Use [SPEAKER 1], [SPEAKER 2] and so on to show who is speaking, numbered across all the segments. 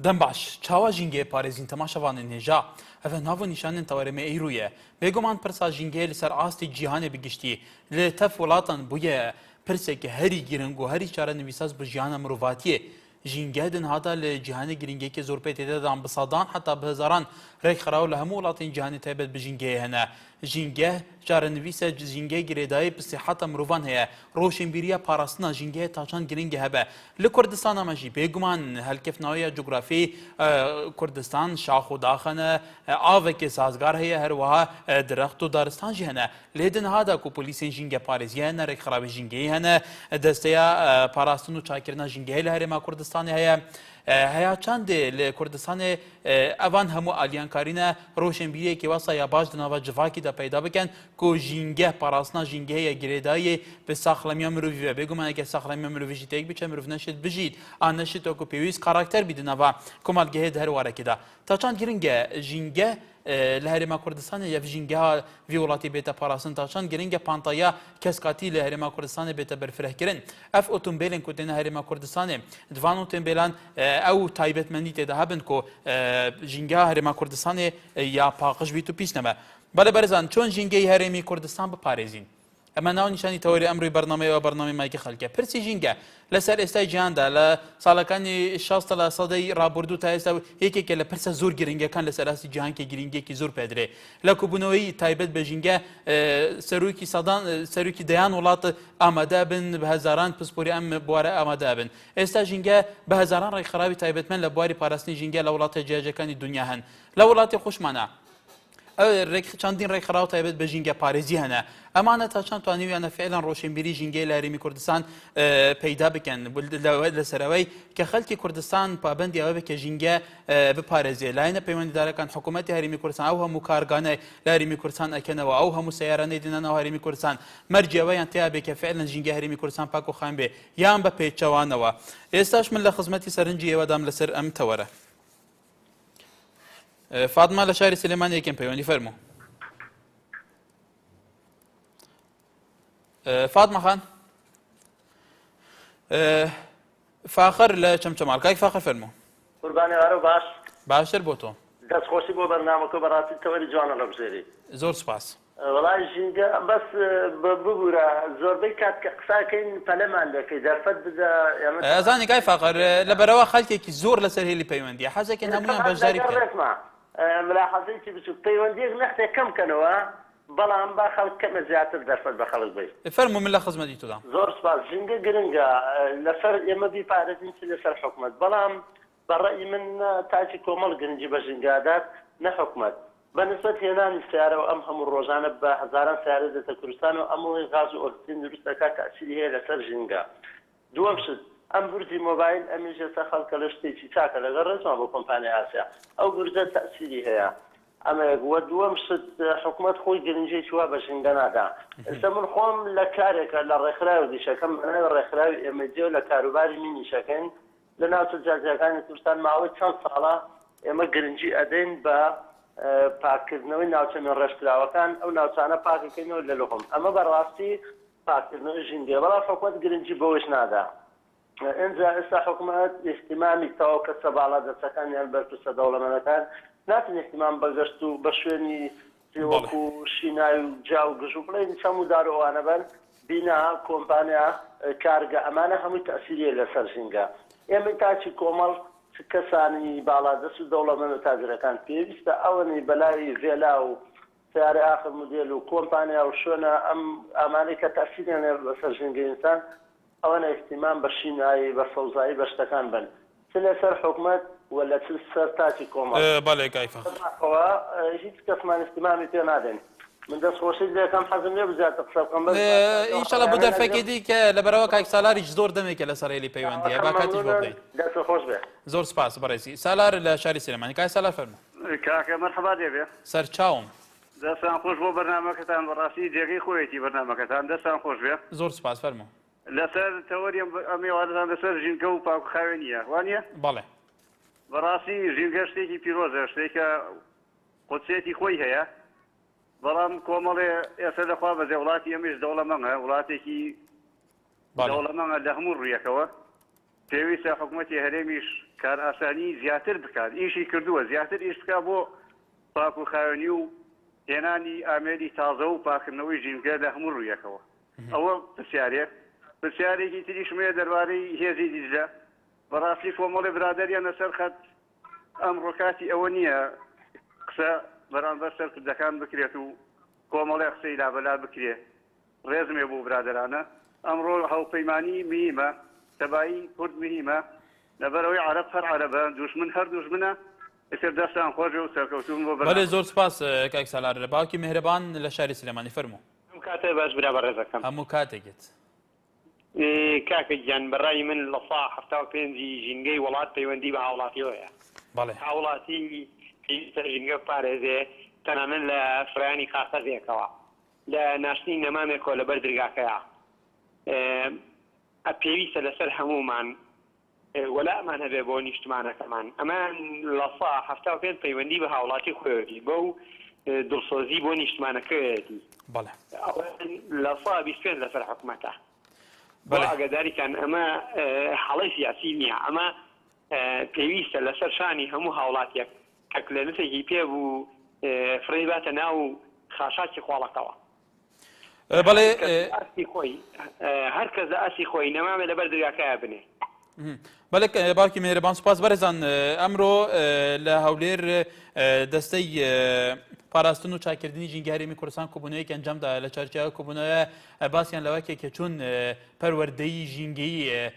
[SPEAKER 1] دەم باش چاوا ژینگەیە پارێزین تەماشەوانن هێژا ئەvە ناو نیشانن تەوەرەمە ئەیرویە بێگومان پرسا ژینگەیە لەسەر ئاستی جیهانێ بگشتی لە تەف وڵاتان بوویە پرسێکی هەری گرنگ و هەری چارە نویساز بە ژیانە مرۆڤاتیە ژینگە دنهادا لە جیهانی گرنگێکی زۆر پێ تێدادان بە سەدان حتا بە هەزاران ڕێک خراو لە هەموو وڵاتین جیهانی تایبەت بە ژینگەیە هەنە ژینگە چارە نویسە ژینگەی گرێدایی پسیحەتە مرۆڤان هەیە ڕۆشنبیریە پاراستنا ژینگەیە تاچان گرنگی هەبە لە کوردستان ئەمەژی بێگومان هەلکەفنەوەیە جوگرافی کوردستان شاخ و داخەنە ئاوێکی سازگار هەیە هەروەها درەخت و دارستانژی هەنە لێ دنهادا کو پۆلیسین ژینگە پارێزیە هەنە ڕێک خراوی ژینگەی هەنە دەستەیە پاراستن و چاکردنا ژینگەی لە هەرێما کوردستانی هەیە هەیە چندێ لە کوردستانê ئەوان هەموو ئالیانکارینە ڕۆشنبیریەکی واسا یا باش دناوە جڤاکیدا پەیدا بکەن کو ژینگە پاراستنا ژینگەیە گرێدایê bi saxlamiya mirovî ve bêgumaneke saxlamiya mirovî jî têk biçe mirov neşit bijît an neşit ku pêwîst karakter bî di nava komalgehê di her warekê da ta çand giring e ژینگە لە هەرێما کوردستانê yev ژینgeha vî welatî bête parastin ta çand giring e pantaya keskatî li herêma Kurdistanê bête berfirehkirin ev otomobêlên ku têne herêma Kurdistanê divan otomobêlan ew taybetmendî têde hebin ku ژینgeha herêma Kurdistanê ya paqij bît û pîs nebe belê berzan çۆn ژینگەی herêmî Kurdistan biparêzîn ئەمە ناو نیشانی تەوەری ئەمڕۆی بەرنامەیەوە بەرنامەی مایکی خەڵکیە پرسی ژینگە لەسەر ئێستای جیهاندا لە ساڵەکانی 60 لە سەدەی ڕابردوو تا ئێستا یەکێکە لە پرسە زۆر گرنگەکان لەسەر ئاستی جیهانکە گرنگێکی زۆر پێدرێ لە کوبوونەوەی تایبەت بە ژینگە سەرۆکی دەیان وڵات ئامادە بن بە هەزاران پسپۆری ئەم بوارە ئامادە بن ئێستا ژینگە بە هەزاران ڕێکخراوی تایبەتمەند لە بواری پاراستنی ژینگە لە وڵاتە جیاجەکانی دنیا هەن لە وڵاتی خۆشمانە چەندین ڕێکخراو تایبەت بە ژینگە پارێزی هەنە ئەمانە تا چەند توانیویانە فعلا ڕۆشنبیری ژینگەی لە هەرێمی کوردستان پەیدا بکەن لەسەرەوەی کە خەڵکی کوردستان پابەندی ئەوە بکە ژینگە بپارێزێ لایەنە پەیوەندیدارەکان حکوومەتی هەرێمی کوردستان ئەو هەموو کارگانە لە هەرێمی کوردستان ئەکەنەوە ئەو هەموو سەیارانەی دێنەوە هەرێمی کوردستان مەرجەوەیان تیا بێ کە فعلا ژینگە هەرێمی کوردستان پاک و خاوین بێ یان بە پێچەوانەوە ئێستاش من لە خزمەتی سەرنجی ئێوەدام لەسەر ئەم تەوەرە فاتما لە شاری سلێمان یەکەم پەیوەندی فەرموو فاتما خان فاخر لە چەمچەماڵ کاک فاخر فەرموو
[SPEAKER 2] قوربانی وارە باش
[SPEAKER 1] باشتر بۆ تۆ
[SPEAKER 2] دەستخۆشی بۆ بەرنامەکە بەڕاستی تەوەری جوانە لە بژێری
[SPEAKER 1] زۆر سپاس
[SPEAKER 2] وەڵای ژینگە بەس ببوورە زۆربەی کات کە قساکەین پەلەمان دەکەی دەرفەت بدە
[SPEAKER 1] ئەزانی کای فاخر لەبەرەوە خەڵکێکی زۆر لەسەر هێلی پەیوەندیە حەزێکن هەموویان بەشداری بکەن
[SPEAKER 2] ملاحەزەیەکی بچوو پەیوەندیەک نەختێک کەم بکەنەوە بەڵام با خەڵک کەمە زیاتر دەرفەت بە خەڵک بێت
[SPEAKER 1] فەرموو من لە خزمەتی تۆدا
[SPEAKER 2] زۆر سپاس ژینگە گرنگە لەسەر ئێمە بیپارێزین لەسەر حکومەت بەڵام بەڕێی من تاچی کۆمەڵ گرنگی بە ژینگادات نە حکومەت بەنسبەت هێنانی سیارە و ئەم هەموو ڕۆژانە بە هەزاران سیارە دێتە کوردستان و ئەمەوەی غاز و ئۆکسجین دروستەکە تەئسیری هەیە لەسەر ژینگە دووەم شت ئەم بورجی مۆبایل ئەمیش ئێستا خەڵکە لە شتێکی چاکە لەگەڵ ڕێزمان بۆ کۆمپانیای ئاسیا ئەو بورجە تەئسیری هەیە ئەمە وە دووەم شت حکومەت خۆی گرنگێکی وا بە ژینگە نادا ئێستا من خۆم لە کارێکە لە ڕێکخراوی دیشەکەم ڕێکخراوی ئێمەجێ و لە کاروباری مینیشەکەین لە ناوچە جاجەکانی کوردستان ماوەی چەند ساڵە ئێمە گرنگی ئەدەین بە پاکردنەوەی ناوچەمە ڕێژکراوەکان ئەو ناوچانە پاکەکەینەوە لە لەخۆم ئەمە بەڕاستی پاکردنەوەی ژینگە بەڵام حکومەت گرنگی بەوەش نادا ئێنجا ئێستا حکومەت احتیمامی تەواو کەسە باڵا دەستەکانیان بەرپرسە دەوڵەمەندەکان ناتن احتیمام بەگەشت و بە شوێنی وەکو شینای و جا و گژ و بڵێن چەمو دارەوانە بن بینا کۆمپانیا کارگە ئەمانە هەمووی تەئسیریە لەسەر ژینگە ئێمە تاچی کۆمەڵ کەسانی باڵادەست و دەوڵەمەند و تاجرەکان پێویستە ئەوەنی بەلای ڤێلا و سیارە ئاخر مودێل و کۆمپانیا و شوێنە ئەم ئامانەی کە تەئسیریان لەسەر ژینگەی ئینسان ئەوەنە احتیمام بە شینایی بە سەوزایی بە شتەکان بن چ لەسەر حکومەت ولا چ سەر تاچی کۆمەڵ
[SPEAKER 1] بەڵێ کای فاخر
[SPEAKER 2] هیچ کەسمان احتیمامی پێ نادەن من دەستخۆشی لێکم حەزم لێ بزیاتر قسە بکەم
[SPEAKER 1] ئینشاڵڵا بۆ دەرفەکەی دی کە لەبەرەوە کاک سالاریش زۆر دەمێکە لەسەر هێلی پەیوەندیە با کاتیش بۆ بدەیت
[SPEAKER 2] دەستخۆش بێ
[SPEAKER 1] زۆر سپاس بەڕێزی سالار لە شاری سلێمانی کای سالار فەرموو
[SPEAKER 3] کاکە مەرحەبا دێبێ
[SPEAKER 1] سەرچاوم
[SPEAKER 3] دەستان خۆش بۆ بەرنامەکەتان بەڕاستی جێگەی خۆیەتی بەرنامەکەتان دەستان خۆش بێ
[SPEAKER 1] زۆر سپاس فەرموو
[SPEAKER 3] لەسەر تەوەری ئەمێوادەتان لەسەر ژینگە و پاک و خاوێنیە وانە
[SPEAKER 1] بەڵێ
[SPEAKER 3] بەڕاستی ژینگە شتێکی پیرۆزە شتێکە قوتسێتی خۆی هەیە بەڵام کۆمەڵێ ئێستا دەخوا بەزێ وڵاتی ئەمەش دەوڵەمەندە وڵاتێکی دەوڵەمەندە لە هەموو ڕوویەکەوە پێویستە حکوومەتی هەرێمیش کار ئاسانی زیاتر بکات ئیشی کردووە زیاتر ئیش بکات بۆ پاک و خاوێنی و هێنانی ئامێری تازە و پاکردنەوەی ژینگە لە هەموو ڕوویەکەوە ئەوە پرسیارێکی تریشمەیە دەربارەی هێزی دیجلە بەڕاستی کۆمەڵی برادەریان لەسەر خەت ئەمڕۆ کاتی ئەوە نییە قسە بەرامبەر سەرکردەکان بکرێت و کۆمەڵی قسەی لابەلا بکرێت ڕێزمێ بوو برادرانە ئەمڕۆ هەڵپەیمانی مهمە تەبایی کورد مهمە لەبەرەوەی عەرەب هەر عەرەبە دوژمن هەر دوژمنە ئێستا دەستان خۆش و سەرکەوتوون بۆ
[SPEAKER 1] بەڵێ زۆر سپاس کاک سالار باوکی مهرەبان لە شاری سلێمانی فەرموو
[SPEAKER 4] کاتێ باش برا بەڕێزەکەم
[SPEAKER 1] هەموو کاتێکت
[SPEAKER 4] کاکە گیان بەڕای من لە سا هەفتا و پێنجی ژینگەی وڵات پەیوەندی بە هاوڵاتیەوەیە
[SPEAKER 1] بەڵێ
[SPEAKER 4] هاوڵاتی پێویستە ژینگە بپارێزێ تەنانەت لە فرایانی خاخەزێکەوە لە ناشتنی نەمامێکەوە لەبەر دەرگاکەیە پێویستە لەسەر هەمومان وەلامان هەبێ بۆ نیشتمانەکەمان ئەمان لە سا هەفتا و پێنج پەیوەندی بە هاوڵاتی خۆیەتی بۆ دڵسۆزی بۆ نیشتمانەکەوێتی
[SPEAKER 1] بەڵێ
[SPEAKER 4] لە سا 25 لەسەر حکومەتە بۆ ئاگاداریکان ئەمە حەڵەی سیاسی نییە ئەمە پێویستە لەسەر شانی هەموو هاوڵاتیەک کەکلێنەتێکی پێ بوو فڕێ باتە ناو خاشاکی خواڵەکەوە
[SPEAKER 1] بەڵێ
[SPEAKER 4] ئاسی خۆی هەر کەس ئاسی خۆی نەمامێ لەبەر دەرگاکەیە بنێ
[SPEAKER 1] بەڵێ باوکی مێرەبان سوپاس بەرەزان ئەمڕۆ لە هەولێر دەستەی پاراستن و چاکردنی ژینگەهێرمی کوردستان کۆبوونەوەیەکی ئەنجامدا لە چارچاوی کۆبوونەوە باسییان لەوەکێ کە چوون پەروەردەی ژینگەیی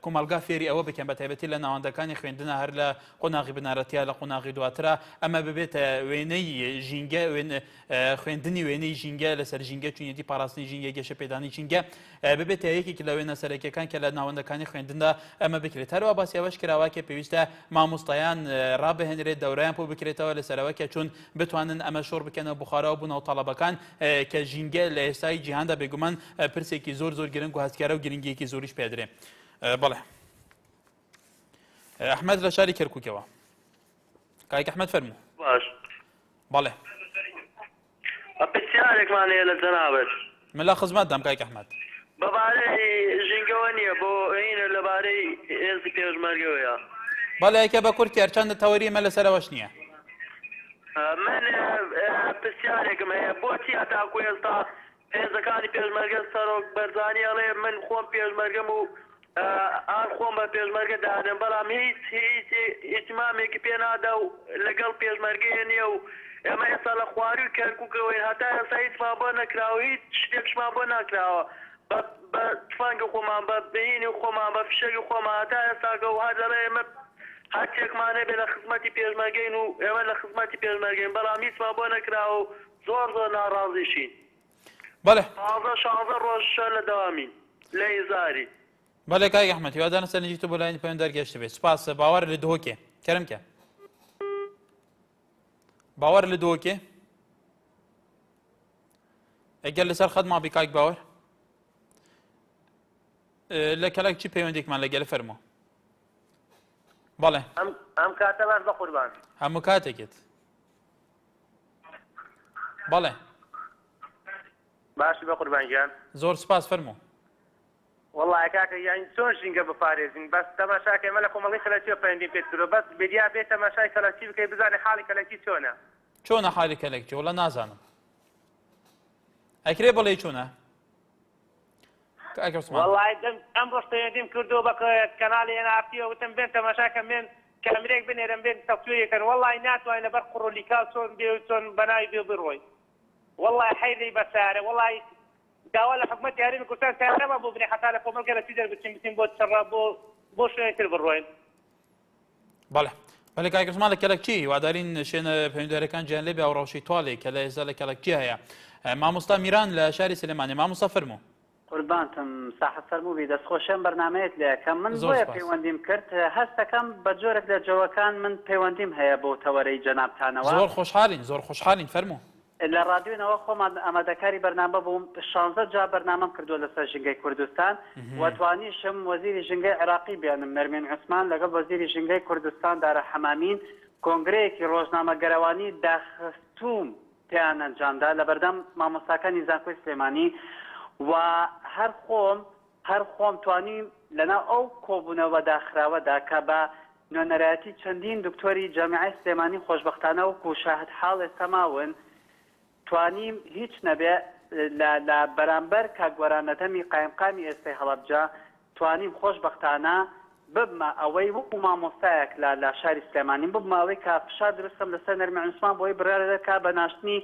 [SPEAKER 1] کۆمەلگا فێری ئەوە بکەن بە تایبەتی لە ناوەندەکانی خوێندنە هەر لە قۆناغی بنارەتیا لە قۆناغی دواترە ئەمە ببێتە وێنەی ژینگە خوێندنی وێنەی ژینگە لەسەر ژینگە چونیەتی پاراستنی ژینگە گەشە پێدانی ژینگە ببێتە یەکێکی لە وێنە سەرەکیەکان کە لە ناوەندەکانی خوێندندا ئەمە بکرێت هەروە باسی ئەوەش کراوە کە پێویستە مامۆستایان ڕابهێنرێت دەورەیان بۆ بکرێتەوە لەسەرەوە کە چون بتوانن ئەمە شۆڕ بکەنەوە بخارەوە بوونەوە تەڵەبەکان کە ژینگە لە ئێستای جیهاندا بێگومان پرسێکی زۆر گرنگ و هەستکارە و گرنگیەکی زۆریش پێدرێ بەڵێ ئەحمەد لە شاری کەرکووکەوە کاک ئەحمەد فەرموو
[SPEAKER 2] باش
[SPEAKER 1] بەڵێ
[SPEAKER 2] پرسیارێکمان هەیە لە جەنابەت
[SPEAKER 1] من لە خزمەتدام کاک ئەحمەد
[SPEAKER 2] بەبارەی ژینگەوە نییە بۆ عینە لەبارەی هێزی پێشمەرگەوەیە
[SPEAKER 1] بەڵێ یەکە بە کورتیار چەندە تەوەری ئەمە لەسەرەوەش نییە
[SPEAKER 2] من پرسیارێکم هەیە بۆچی هەتاکو ئێستا هێزەکانی پێشمەرگە سەرۆک بەرزانی ئەڵێ من خۆم پێشمەرگەم و ئان خۆم بە پێشمەرگە دادەم بەڵام هیچ ئیتمامێکی پێ نادا و لەگەڵ پێشمەرگەیە نییە و ئێمە ئێستا لە خواری و کەرکووکەوەی هەتا ئێستا هیچمان بۆ نەکراوە هیچ شتێکشمان بۆ ناکراوە بە تفەنگی خۆمان بە بینی خۆمان بە فشەکی خۆمان هەتا ئێستاکە و هەر دەڵێ ئێمە هەرچێکمانە بێ لە خزمەتی پێشمەرگەین و ئێمە لە خزمەتی پێشمەرگەین بەڵام هیچمان بۆ نەکراوە و زۆر ناڕازیشین
[SPEAKER 1] بەڵێ
[SPEAKER 2] 16 ڕۆژ لە دەوامین لە ئیزاری
[SPEAKER 1] بەڵێ کاک ئەحمەد هیوادارم سەرنجی تۆ بۆ لایەنی پەیوەنددار گەشتە بێت سوپاس باوەڕ لە دهۆکێ کەرمکە باوەڕ لە دهۆکێ ئەگەر لەسەر خەت مابی کاک باوەڕ لە کەلاک چی پەیوەندێکمان لەگەل فەرموو بەڵێ
[SPEAKER 2] ئەم کاتە باش بە قوربان
[SPEAKER 1] هەموو کاتێکت بەڵێ
[SPEAKER 2] باشی بە قوربانگیان
[SPEAKER 1] زۆر سپاس فەرموو
[SPEAKER 2] والله کاکە یانی چۆن ژینگە بپارێزین بەس تەماشاکە ئێمە لە کۆمەڵی خەلەکیەوە پەیوەندی پێت کردووە بەس بێدیا بێت تەماشای کەلەکی بکەی بزانێ حاڵی کەلەکی چۆنە
[SPEAKER 1] چۆنە حالی کەلەکی وڵە نازانم ئەکرێ بڵێ چۆنە
[SPEAKER 5] والله ئەم ڕۆژ پەیوەندیم کردووە بە کەناڵی ئێنارتیەوە وتم بێن تەماشاکەم بێن کامرێک بنێرم بێن تەقسویەکەن والله ناتوانین لەبەر قڕۆلیکا چۆن بێ و چۆن بەناوی بێ بڕۆی والله حەیدەی بەسارە والله داوا لە حکومەتی هەرێمی کوردستان سیاسەما بۆ بنێ حتا لە کۆمەڵگە لە چی دەربچین بچین بۆ چڕا بۆ شوێنێتر بڕۆین
[SPEAKER 1] بەڵێ بەڵێ کاک عوسمان لە کەلەکچی هیوادارین شوێنە پەیوەندیدارەکان گیان لێ بێ ئەو ڕەوشی توالێ کە لە ئێستا لە کەلەکچی هەیە مامۆستا میران لە شاری سلێمانی مامۆستا فەرموو
[SPEAKER 6] قوربانتم ساحەت فەرمووی دەستخۆشیان بەرنامەیەت لێ کە من بۆیە پەیوەندیم کرد هەستەکەم بە جۆرێک لە جەوەکان من پەیوەندیم هەیە بۆ تەوەرەی جەنابتانەوە
[SPEAKER 1] زۆر خۆشحاڵین فەرموو
[SPEAKER 6] لە ڕادیۆنەوە خۆمان ئامادەکاری بەرنامە بووم 16 جا بەرنامەم کردووە لەسەر ژینگەی کوردستان وەتوانیشم وەزیری ژینگەی عێراقی بیانم نەرمین عوسمان لەگەڵ وەزیری ژینگەی کوردستان دارە حەمامین کۆنگرەیەکی ڕۆژنامەگەرەوانی داخستوم پێیان ئەنجامدا لە بەردەم مامۆستاکانی زانکۆی سلێمانی و هەر خۆم توانیم لەنا ئەو کۆبوونەوە داخراوەدا کە بە نوێنەرایەتی چەندین دکتۆری جامیعەی سلێمانی خۆشبەختانە وەکو شاهد حاڵ ئێستا ماون توانیم هیچ نەبێ لە بەرامبەر کاگوەرانەتەمی قایمقامی ئێستای هەڵەبجە توانیم خۆشبەختانە ببمە ئەوەی وەکو مامۆستایەک لە شاری سلێمانی ببمە ئەوەی کە فشار درستم لەسەر نەرمی عوسمان بۆی بڕارەکە بە ناشتنی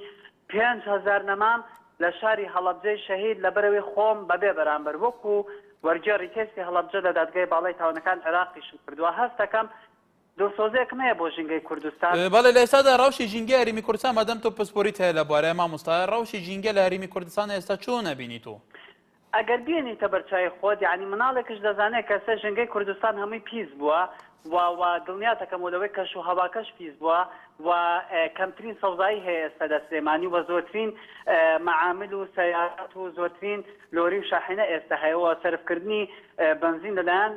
[SPEAKER 6] 5,000 نەمام لە شاری هەڵەبجەی شەهید لە بەرەوەی خۆم بەبێ بەرامبەر وەکو وەرگێڕی کەسی هەڵەبجە لە دادگای باڵای تاوانەکان عێراقیشم کردووە هەستەکەم دڵسۆزەیەک نەیە بۆ ژینگەی کوردستان
[SPEAKER 1] بەڵێ لە ئێستادا ڕەوشی ژینگە هەرێمی کوردستان مادەم تۆ پسپۆریت هەیە لە بوارەیە مامۆستا ڕەوشی ژینگە لە هەرێمی کوردستان ئێستا چۆن نەبینی تۆ
[SPEAKER 6] ئەگەر بێنیتە بەرچای خۆت یعنی مناڵێکش دەزانێت کەسە ژنگەی کوردستان هەمووی پیس بووە و دڵنیاتەکەمەوەی کەش و هەواکەش پیس بووە و کەمترین سەوزایی هەیە ئێستا لە سلێمانی و زۆرترین معامل و سیارات و زۆرترین لۆری و شاحینە ئێستا هەیەەوە سەرفکردنی بنزین لەلایەن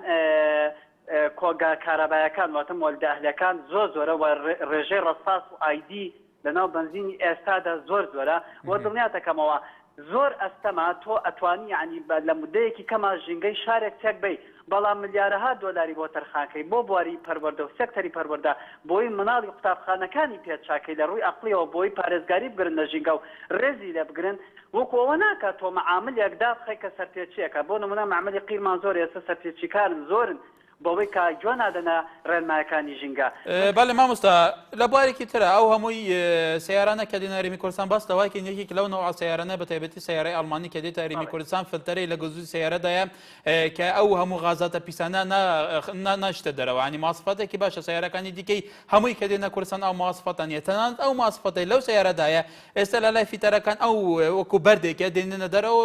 [SPEAKER 6] کۆگا کارەبایەکان واتە مۆلدە ئەهلەکان زۆرە و ڕێژەی ڕەساس و ئایدی لەناو بنزینی ئێستادا زۆرە وە دڵنیاتەکەمەوە زۆر ئەستەما تۆ ئەتوانی ینی لە مدەیەکی کەما ژینگەی شارێک تێک بی بەڵام ملیارەها دۆلاری بۆ تەرخانکەی بۆ بواری پەروەردە و سێکتەری پەروەردە بۆی مناڵی قوتابخانەکانی پێچاکەی لە ڕووی ئەقلیەوە بۆی پارێزگاری بگرن لە ژینگە و ڕێزی لێ بگرن وەکو ئەوە ناکات تۆ معاملێک دابخەی کە سەرپێچیەکە بۆ نمونە معاملی قیرمان زۆر ئێستا سەرپێچی کارن زۆرن بۆەوەی کە گوێ نادەنە ڕێنمایەکانی ژینگە
[SPEAKER 1] بەڵێ مامۆستا لە بارێکی ترە ئەو هەمووی سیارانە کە دێنە هەرێمی کوردستان باس دەواکە یەکێک لەو نەوع سیارانە بە تایبەتی سیارەی ئەڵمانی کە دێتە هەرێمی کوردستان فلتەرەی لە گەزووی سیارەدایە کە ئەو هەموو غازاتە پیسانە ناشتە دەرەوە ینی ماسفەتێکی باشە سیارەکانی دیکەی هەمووی کە دێنە کوردستان ئەو ماسفەتانە تەنانەت ئەو ماسفەتەی لەو سیارەدایە ئێستا لە لای فیتەرەکان ئەو وەکو بەردێکە دێنە دەرەوە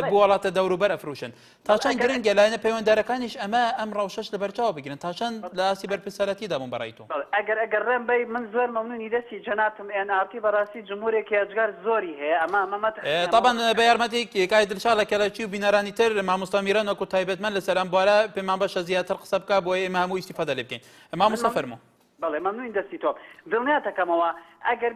[SPEAKER 1] بۆ وڵاتە دەوروبەر ئەفروشن تا چەند گرنگە لایەنە پەیوەنددارەکانیش ئەم ڕەوشەش لە بەرچاو بگرن تا چەند لە ئاسی بەرپرسەرەتیدا بوون بەڕای تۆ
[SPEAKER 6] ئەگەر ڕێم بی من زۆر مەمنونی دەستی جەناتم NRT بەڕاستی جمهورێکی ئەجگار زۆری هەیە ئەمە
[SPEAKER 1] طبعا بە یارمەتێکی کای دڵشاد لە کەلەچی و بینەرانی تر مامۆستا میران وەکو تایبەتمەند لەسەر ئەم بوارە پێمان بەشە زیاتر قسە بکە بۆ ئێمە هەموو ئیستیفادە لێ بکەین مامۆستا فەرموو
[SPEAKER 6] بەڵێ مەمنوین دەستی تۆ دڵنیاتەکەمەوە ئەگەر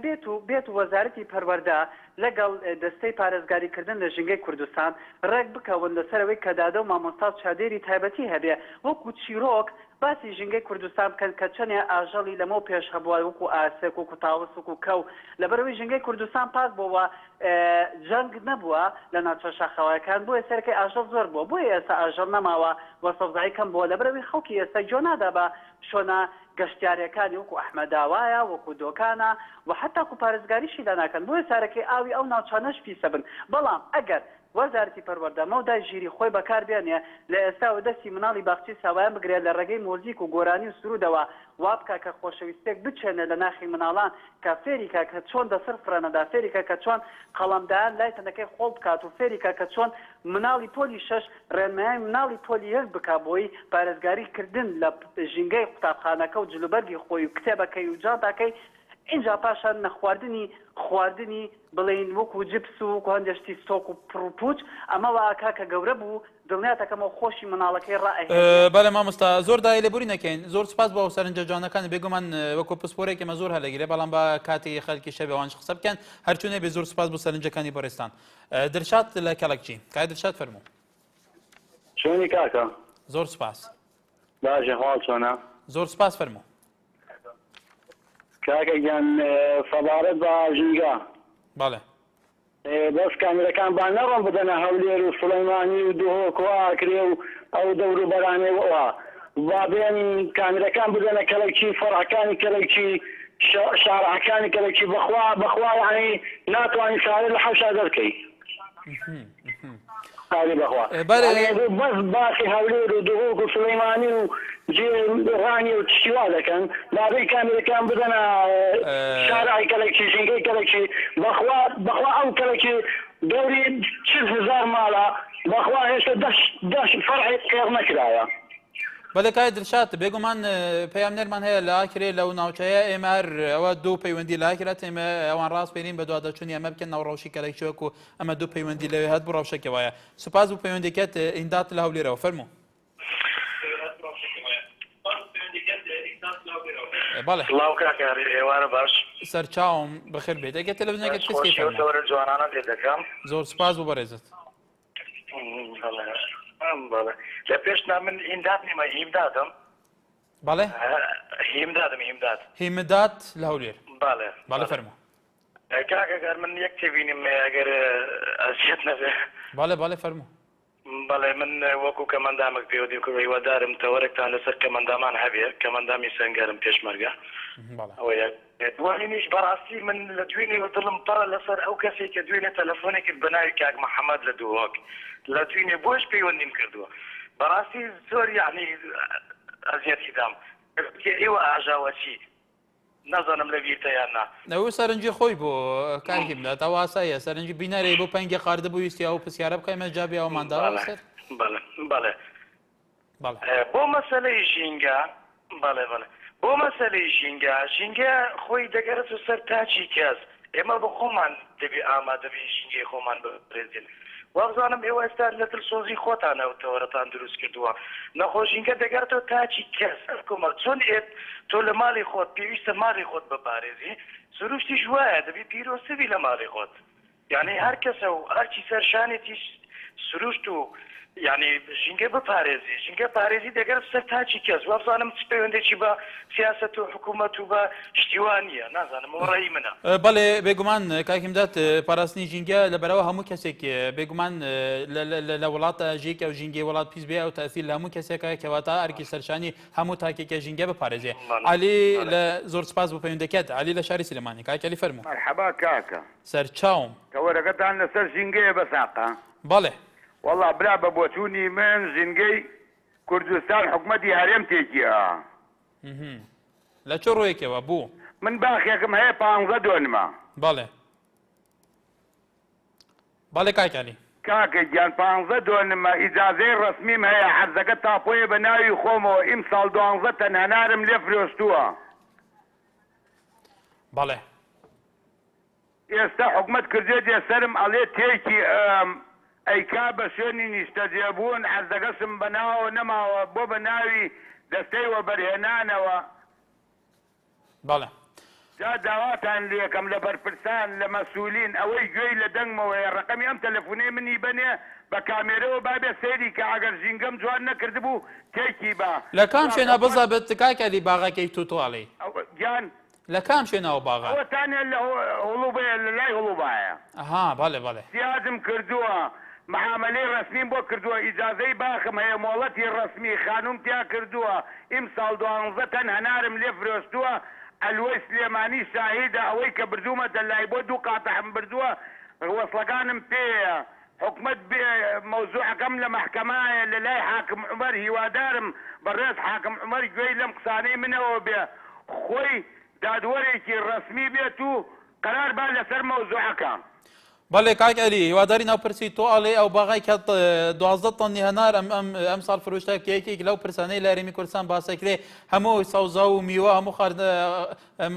[SPEAKER 6] بێت و وەزارەتی پەروەردە لەگەڵ دەستەی پارێزگاریکردن لە ژینگەی کوردستان ڕێک بکەون لەسەرەوەی کە دادە و مامۆستا چادێری تایبەتی هەبێ وەکو چیرۆک باسی ژینگەی کوردستان بکەن کە چەندێ ئاژەڵی لەمە پێش هەبووە وەکو ئاسێک وەکو تاوس وەکو کەو لەبەرەوەی ژینگەی کوردستان پاک بووە جەنگ نەبووە لە ناوچە شاخەوایەکان بۆیە سەرەکەی ئاژەڵ زۆر بووە بۆیە ئێستا ئاژەڵ نەماوە وە سەوزایی کەم بووە لەبەرەوەی خەڵکی ئێستا جۆ نادا بە شۆنا گەشتیارەکانی وەکو ئەحمەداوایە وەکو دۆکانە و حتاکو پارێزگاریشی داناکەن بۆیە سارەکەی ئاوی ئەو ناوچانەش پیسە بن بەڵام ئەگەر وەزارەتی پەروەردە مەودای ژیری خۆی بەکار بێنێ لە ئێستا و دەستی مناڵی باخچی ساوایان بگرێت لە ڕێگەی مۆزیک و گۆرانی و سرودەوە وا بکە کە خۆشەویستێک بچێنێ لە ناخی مناڵان کە فێریکە کە چۆن دەسەر فرەنەدا فێریکە کە چۆن قەڵەمدایان لای تەنەکەی خۆڵ بکات و فێریکە کە چۆن مناڵی پۆلی 6 ڕێنمایی مناڵی پۆلی 1 بکە بۆی پارێزگاریکردن لە ژینگەی قوتابخانەکە و جلوبەرگی خۆی و کتێبەکەی و جانتاکەی اینجا پاشان نەخواردنی خواردنی بڵین وەکو جپس و هەندێشتی ستۆک و پڕپوچ ئەمە واکا کە گەورە بوو دڵنیاتەکەمەوە خۆشی مناڵەکەی ڕائێ
[SPEAKER 1] بەڵێ مامۆستا زۆر دای لێبوری نەکەین زۆر سپاس بۆ سەرنجە جوانەکان بێگومان وەکو پسپۆرێکی مە زۆر هەلەگیرێ بەڵام بە کاتی خەڵکی شەوێوانش قسە بکەن هەرچوونێ بێ زۆر سپاس بۆ سەرنجەکانی بەڕێستان دڵشاد لە کەڵەکچی کای دڵشاد فەرموو
[SPEAKER 3] چۆنی کاکە
[SPEAKER 1] زۆر سپاس
[SPEAKER 3] باشە حاڵ چۆنە
[SPEAKER 1] زۆر سپاس فەرموو
[SPEAKER 3] کاکە گیان سەبارەت بە ژینگە
[SPEAKER 1] بەڵێ
[SPEAKER 3] بەس کامێرەکان با نەڕۆن بدەنە هەولێر و سڵەیمانی و دهۆک و ئاکرێ و ئەو دەوروبەرانێەوە با بێن کامێرەکان بدەنە کەلەکی فەڕعەکانی کەلەکی شارعەکانی کەلەکی بەخوا یعنی ناتوانانی سارێ لە حەوشا دەرکەی بەس باسی هەولێر و دهۆک و سڵەیمانی و ڕانی و تشتیوا دەکەن بابێ کامێرەکان بدەنە شارعی کەلەکی ژینگەی کەلەکی بەخوا ئەو کەلەکی دەوری 40,000 ماڵە بەخوا هێشتا دەش فەرعی قێڕ نەکرایە
[SPEAKER 1] بەڵێ کای دڵشاد بێگومان پەیامنەرمان هەیە لە ئاکرێ لەو ناوچەیە ئێمە ئەوە دوو پەیوەندی لە ئاکرێت ئێمە ئەوان ڕاست پێین بە دوادەچوونی ئەمە بکەن ناو ڕەوشی کەلەکچێک و ئەمە دوو پەیوەندی لەوێ هەت بۆ ڕەوشەکەوایە سوپاس بوو پەیوەندێکێت ئیندات لە هەولێرەوە فەرموو بەڵێ
[SPEAKER 7] سڵاو کاکاری ئێوارە باش
[SPEAKER 1] سەرچاوم بەخێر بێت ئەگە تەلەڤیزیۆنێکت کەسکی
[SPEAKER 7] جوانانە لێ دەکەم
[SPEAKER 1] زۆر سپاس بوو بەڕێزت
[SPEAKER 7] بەڵێ لە پێشنا من ئیمداد نیمە هیمدادم
[SPEAKER 1] بەڵێ
[SPEAKER 7] هیمداد
[SPEAKER 1] هیمدات لە هەولێر
[SPEAKER 7] بەڵێ
[SPEAKER 1] فەرموو
[SPEAKER 7] کاکەگەر من یەک تێبینیم ئەگەر ئەزیەت نەبێ
[SPEAKER 1] بەڵێ فەرموو
[SPEAKER 7] بەڵێ من وەکو کەمەندامێک پێوە هیوادارم تەوەرێکتان لەسەر کەمەندامان هەبێ کەمەندامی سەنگەرم پێشمەرگە ئەوەیە دوایینیش بەڕاستی من لە دوێنێ دڵم پەڕە لەسەر ئەو کەسێک کە دوێنێ تەلەفۆنێکت بەناوی کاک محەممەد لە دووەک لە دوێنێ بۆش پەیوەندیم کردووە بەڕاستی زۆر یعنی ئەزیەتی دام ئێوە ئاژاوە چی نازانم لە بیرتەیاننا
[SPEAKER 1] ئەوە سەرنجی خۆی بۆ کاکی بدات ئەو ئاساییە سەرنجی بینەرێ بۆ پەنگی قاردە بوو ویستی ئەو پرسیارە بکەیمە جابی ئەومانداوە سەر
[SPEAKER 7] بەڵێ بۆ مەسەلەی ژینگە بەڵێ بۆ مەسەلەی ژینگە خۆی دەگەرێت و سەر تاچی کەس ئێمە بە خۆمان دەبێ ئامادەبی ژینگەی خۆمان بپرێزین وابزانم ئێوە ئێستا لە دڵسۆزی خۆتانەوە تەوەرەتان دروست کردووە نەخۆشینکە دەگەرێتەوە تاچی کەس کۆمەڵ چۆن ئێت تۆ لە ماڵی خۆت پێویستە ماڵی خۆت بپارێزی سروشتیش وایە دەبێت پیرۆسەوی لە ماڵی خۆت یعنی هەر کەسە و هەرچی سەرشانێتی سروشت و یعنی ژینگە بپارێزی ژینگە پارێزی دەگەرێت سەر تاچی کەس وابزانم چ پەیوەندێکی بە سیاسەت و حکوومەت و بە شتیوان نییە نازانم ڕێی منە
[SPEAKER 1] بەڵێ بێگومان کاکیمدات پاراستنی ژینگە لەبەرەوە هەموو کەسێک بێگومان لە وڵاتە ژێکە و ژینگەی وڵات پیس بێ و تاثیر لە هەموو کەسێکە کەواتە ئەرکی سەرشانی هەموو تاکێکە ژینگە بپارێزێ علی لە زۆر سپاس بۆ پەیوەندەکەت علی لە شاری سلێمانی کاکەلی فەرموو
[SPEAKER 8] مرحبا کاکە
[SPEAKER 1] سەرچاوم
[SPEAKER 8] تەوەرەکەتان لەسەر ژینگەیە بەساقا
[SPEAKER 1] بەڵێ
[SPEAKER 8] والله برا بە بۆچوونی من ژینگەی کوردستان حکومەتی هەرێم تێکیە
[SPEAKER 1] لە چۆ ڕۆیەکەوە بوو
[SPEAKER 8] من باخێکم هەیە 15 دۆنمە
[SPEAKER 1] بەڵێ کاکەلی
[SPEAKER 8] کاکە گیان 15 دۆنمە ئیجازەی ڕسمیم هەیە حەزەکە تاپۆیە بە ناوی خۆمەوە ئیم ساڵ 12 تەنهەنارم لێ فرۆشتووە
[SPEAKER 1] بەڵێ
[SPEAKER 8] ئێستا حکومەت کردێ سەرم ئەڵێ تێکی ئەیکا بە شوێنی نیشتەجێبوون حەزەکەشم بەناوە نەماوە بۆ بە ناوی دەستەی وەبەرهێنانەوە
[SPEAKER 1] بەڵێ
[SPEAKER 8] جا داواتان لێکەم لە بەرپرسان لە مەسئولین ئەوەی گوێی لە دەنگمەوەی ڕقەمی ئەم تەلەفۆنەی منی بنێ بە کامێرەوە بابێ سەیری کە ئەگەر ژینگەم جوان نەکردبوو تێکی بە
[SPEAKER 1] لە کام شوێنە بزابێت کاکەلی باغەکەی تووتواڵی
[SPEAKER 8] گیان
[SPEAKER 1] لە کام شوێنەوە باغا
[SPEAKER 8] ئەوەتانێ لە هەڵوبەیە لە لای هەڵوبایە
[SPEAKER 1] ئەها بەڵێ
[SPEAKER 8] سیازم کردووە محاملەی ڕسمیم بۆ کردووە ئیجازەی باخم هەیە مۆڵەتی ڕسمی خانوم تیا کردووە ئیم ساڵ 12 تەنهەنارم لێ فرۆشتووە ئەلوەی سلێمانی شاهیدە ئەوەی کە بردوومەتە لای بۆ 2 قاتەحم بردووە وەسڵەکانم پێیە حکومت مەوزوعەکەم لە مەحکەمایە لە لای حاکم عومەر هیوادارم بەڕێز حاکم عومەر گوێی لەم قسانەی منەوە بێ خۆی دادوەرێکی ڕسمی بێت و قرار با لەسەر مەوزوعەکە
[SPEAKER 1] بەڵێ کاکەلی هیواداری ناوپرسی تۆ ئەڵێ ئەو باغای کە 12 تۆنی هەنار ئەم ساڵ فرۆشتە کێکێک لەو پرسانەی لە هەرێمی کوردستان باسەکرێ هەموو سەوزا و میوە هەموو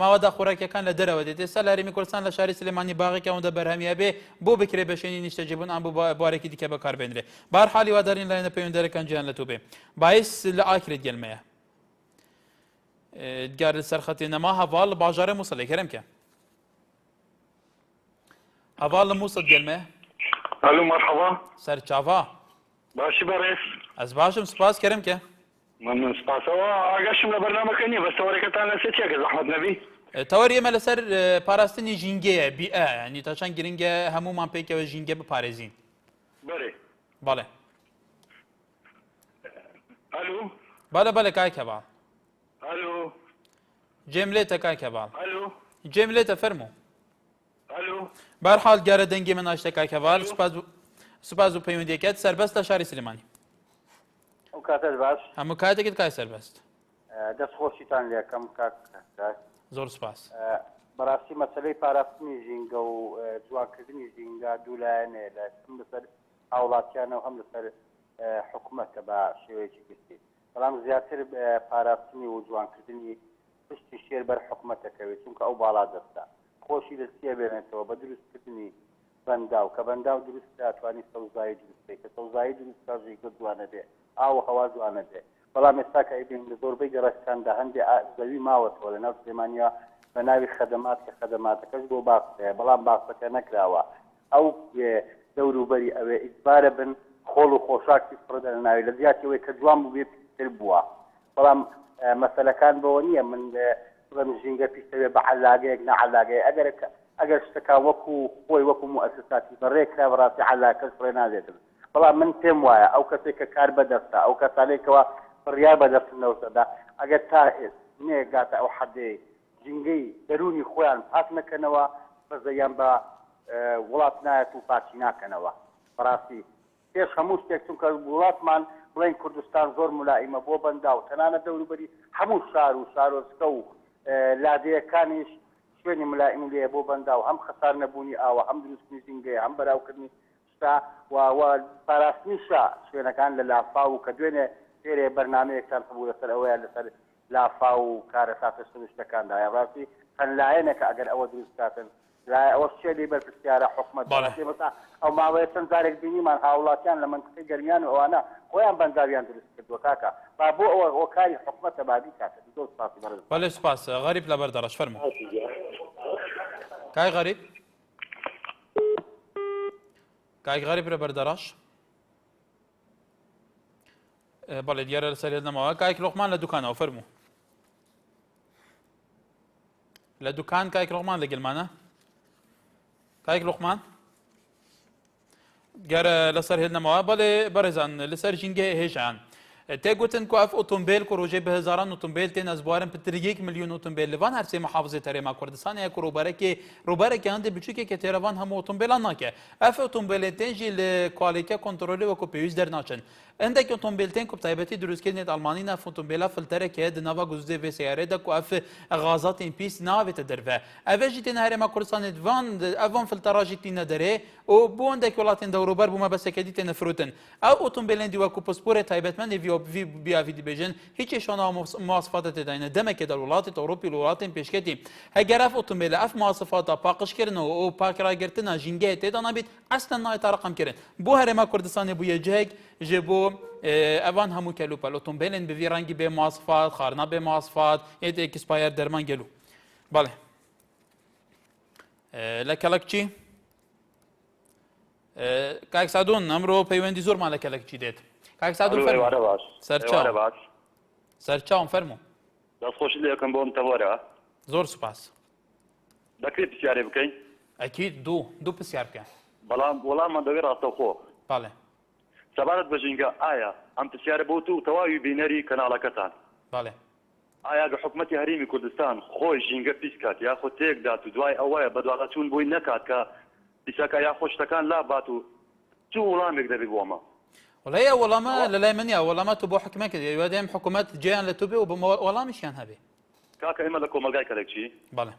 [SPEAKER 1] ماوەدا خۆراکیەکان لە دەرەوە دێت ئێستا لە هەرێمی کوردستان لە شاری سلێمانی باغێکی ئەوەندە بەرهەمیە بێ بۆ بکرێ بە شوێنی نیشتەجێبوون ئەم بۆ بوارێکی دیکە بەکاربێنرێ بەهەرحاڵ هیوادارین لایەنە پەیوەندەرەکان گیان لە تۆ بێ باعث لە ئاکرێت گەلمەیە گار لەسەر خەتی نەما هەواڵ لە باژارە مووسڵێ کەرەم کە هەواڵ لە مووسڵ گەلمەیە
[SPEAKER 7] الو مرحبا
[SPEAKER 1] سەرچاوا
[SPEAKER 7] باشی بەڕێز
[SPEAKER 1] ئەس باشم سپاس کەرەم کە
[SPEAKER 7] من سپاسەوە ئاگەشم لە بەرنامەکە نییە بەس تەوەرەکەتان لەسەر چیەکە زەحمەت نەبی
[SPEAKER 1] تەوەری ئێمە لەسەر پاراستنی ژینگەیە بیئە ینی تا چەند گرنگە هەمومان پێکەوە ژینگە بپارێزین بەڵێ
[SPEAKER 7] الو
[SPEAKER 1] بەڵێ کاکە باڵ
[SPEAKER 7] الو
[SPEAKER 1] جێم لێتە کاکە باڵ
[SPEAKER 7] الو
[SPEAKER 1] جێم لێتە فەرموو
[SPEAKER 7] الو
[SPEAKER 1] بەهەرحاڵ گارە دەنگی من ناشتە کاکە باڵ سوپاس و پەیوەندیەکەت سەربەست لە شاری سلێمانی
[SPEAKER 6] ئەو کاتەش باش
[SPEAKER 1] هەموو کاتێکت کای سەربەست
[SPEAKER 6] دەستخۆشیتان لێکەم کاک
[SPEAKER 1] زۆر سپاس
[SPEAKER 6] بەڕاستی مەسەلەی پاراستنی ژینگە و جوانکردنی ژینگە دوولایەنێ هەم لەسەر هاوڵاتیانە و هەم لەسەر حکوومەتە بە شێوەیەکی گشتی بەڵام زیاتر پاراستنی و جوانکردنی پشتی شێر بەر حکوومەتەکەوێت چونکە ئەو باڵا دەستا خۆشی دەستیە بێنێتەوە بە دروستکردنی بەنداو کە بەنداو دروست داتوانانی سەوزایی دروستێک کە سەوزایی دروست ژینگە جوانە بێ ئاو هەوا جوانە بێ بەڵام ئێستا کە ئەیبین لە زۆربەی گەڕەکاندا هەندێک زەوی ماوەتەوە لە ناو سلێمانیا بە ناوی خەدەمات کە خەدەماتەکەش بۆ باخەیە بەڵام باخەکە نەکراوە ئەو دەوروبەری ئەوێ ئیجبارە بن
[SPEAKER 9] خۆڵ و خۆشاکی پڕدە ناوی لە زیاتیەوەی کە جوان بوو بێ پیستر بووە بەڵام مەسەلەکان بەوە نییە من بڵێم ژینگە پیستەوێ بە عەلاگەیەک نەعەلاگەیە ئەگەر شتەکان وەکو خۆی وەکو موەسساتی بەڕێکرا بەڕاستی عەلاکەش ڕێ نادێتن بەڵام من پێم وایە ئەو کەسێک کە کار بەدەستە ئەو کەسانێکەوە بڕیار بەدەستنەوەدا ئەگەر تا نێگاتە ئەو حەدێ ژینگەی دەرونی خۆیان پاک نەکەنەوە بەزەیان بە وڵات نایەت و پاچی ناکەنەوە بەڕاستی پێش هەموو شتێک چونکە وڵاتمان بڵێن کوردستان زۆر ملائیمە بۆ بەندا و تەنانە دەوروبەری هەموو شار و شارۆچکە و لادەیەکانیش شوێنی ملائیم لێ بۆ بەندا و هەم خەسار نەبوونی ئاوە هەم دروستنی ژینگەیە هەم بەراوکردنی شتا و پاراستنیشە شوێنەکان لە لافا و کە دوێنێ فێرێ بەرنامەیەکتان هەبوو لەسەر ئەوەیە لەسەر لافا و کارە ساتەشتن شتەکاندا ڕاستی هەن لایەنێکە ئەگەر ئەوە دروستکاتن لای ئەوە شێلی بەرپرسیارە حکومەت مەسا ئەو ماوەیە چەند جارێک بینیمان هاوڵاتیان لە منطقەی گەرمیان و ئەوانە خۆیان بەنداویان دروست کردووە کاکە با بۆ ئەوە کاری حکومەتە بابی کاتە زۆر سپاسی بەڕێز
[SPEAKER 1] بەڵێ سپاس غەریب لە بەردەڕەش فەرموو کای غەریب کای غەریب لە بەردەڕەش بەڵێ دیارە لەسەر نەماوە کایک لۆقمان لە دوکانەوە فەرموو لە دوکان کایک لۆقمان لەگەلمانە کایک لۆقمان گەرە لەسەر هێنەمەوە بەڵێ بەڕێزان لەسەر ژینگە هێژیان تێگوتن کو ئەف ئۆتۆمبیل کو ڕۆژێ بە هزاران ئۆتۆمبیل تێن ئەزبوارن پتر 1 ملیۆن ئۆتۆمبیل لەوان هەرسێ محافظەی تەرێما کوردستانەیە کو ڕوبەرێکی هەندێک بچووکێکە تێرەوان هەموو ئۆتۆمبیلان ناکە ئەف ئۆتۆمبیلێ تێنجی لە کوالیتیە کۆنتڕۆلی وەکو پێویست دەرناچن هەندێک ئۆتۆمبیلتێن کو تایبەتی دروستکردنێت ئەڵمانی ناف ئۆتۆمبیلا فلتەرێک هەیە دناوا گوزدێ vê سیارەدا کو ئەف غازاتین پیس ناوێتە دەرڤە ئەvêjî تێنە هەرێما کوردستانێت ئەڤان فلتەراژی تینە دەرێ و بۆ هەندێک وڵاتێن دەوروبەر بوومە بەسەکەدی تێنە فرۆتن ئەو ئۆتۆمبیلێندی وەکو پسپۆرە تایبەتمەندی بیاوی دەبێژن هیچ شانە مواصفاتە تێداینە دەمێکێ دە وڵاتی ئەوروپی وڵاتین پێشکەتی هەگەر ئەف ئۆتۆمبیلە ئەف مواصفاتە پاقشکردنەوە و پاکراگرتنە ژینگەیە تێدا نابێت ئەستەن نایێتە ڕقمکردن بۆ هەرێما کوردستانی بووە جەیەک ژێ بۆ ئەوان هەموو کەلوپەل ئۆتۆمبیلێن بڤی ڕەنگی بێ مواصفات خارنا بێ مواصفات هێتێک ئێکسپایر دەرمان گەلو بەڵێ لە کەلەکچی کاک سادۆن ئەمڕۆ پەیوەندی زۆرمان لە کەلەکچی دێت کاک سادۆن سەرچاوم فەرموو
[SPEAKER 10] دەستخۆشی لێ یەکەم بۆم تەوەرە
[SPEAKER 1] زۆر سوپاس
[SPEAKER 10] دەکرێت پرسیارێ بکەین
[SPEAKER 1] ئەکید دوو پرسیار بکەن
[SPEAKER 10] بەڵام وەڵاممان دەوێت ڕاستەوخۆ
[SPEAKER 1] بەڵێ
[SPEAKER 10] سەبارەت بە ژینگە ئایا ئەم پرسیارە بۆ تو تەواوی بینەری کەناڵەکەتان
[SPEAKER 1] بەڵێ
[SPEAKER 10] ئایا گە حکومەتی هەرێمی کوردستان خۆی ژینگە پیس کات یاخۆ تێکدات و دوای ئەوەیە بەدواڵە چوون بۆی نەکات کە دیساکە یا خۆشتەکان لابات و چ وەڵامێک دەبێت بۆمە
[SPEAKER 1] وڵەیە وەڵامە لە لای منیە وەڵامە تو بۆ حکومە کرد یوە دەیەم حکومەت جێیان لە تو بێ و بە وەڵامیشیان هەبێ
[SPEAKER 10] کاکە ئێمە لە کۆمەلگای کەلەکچی
[SPEAKER 1] بەڵێ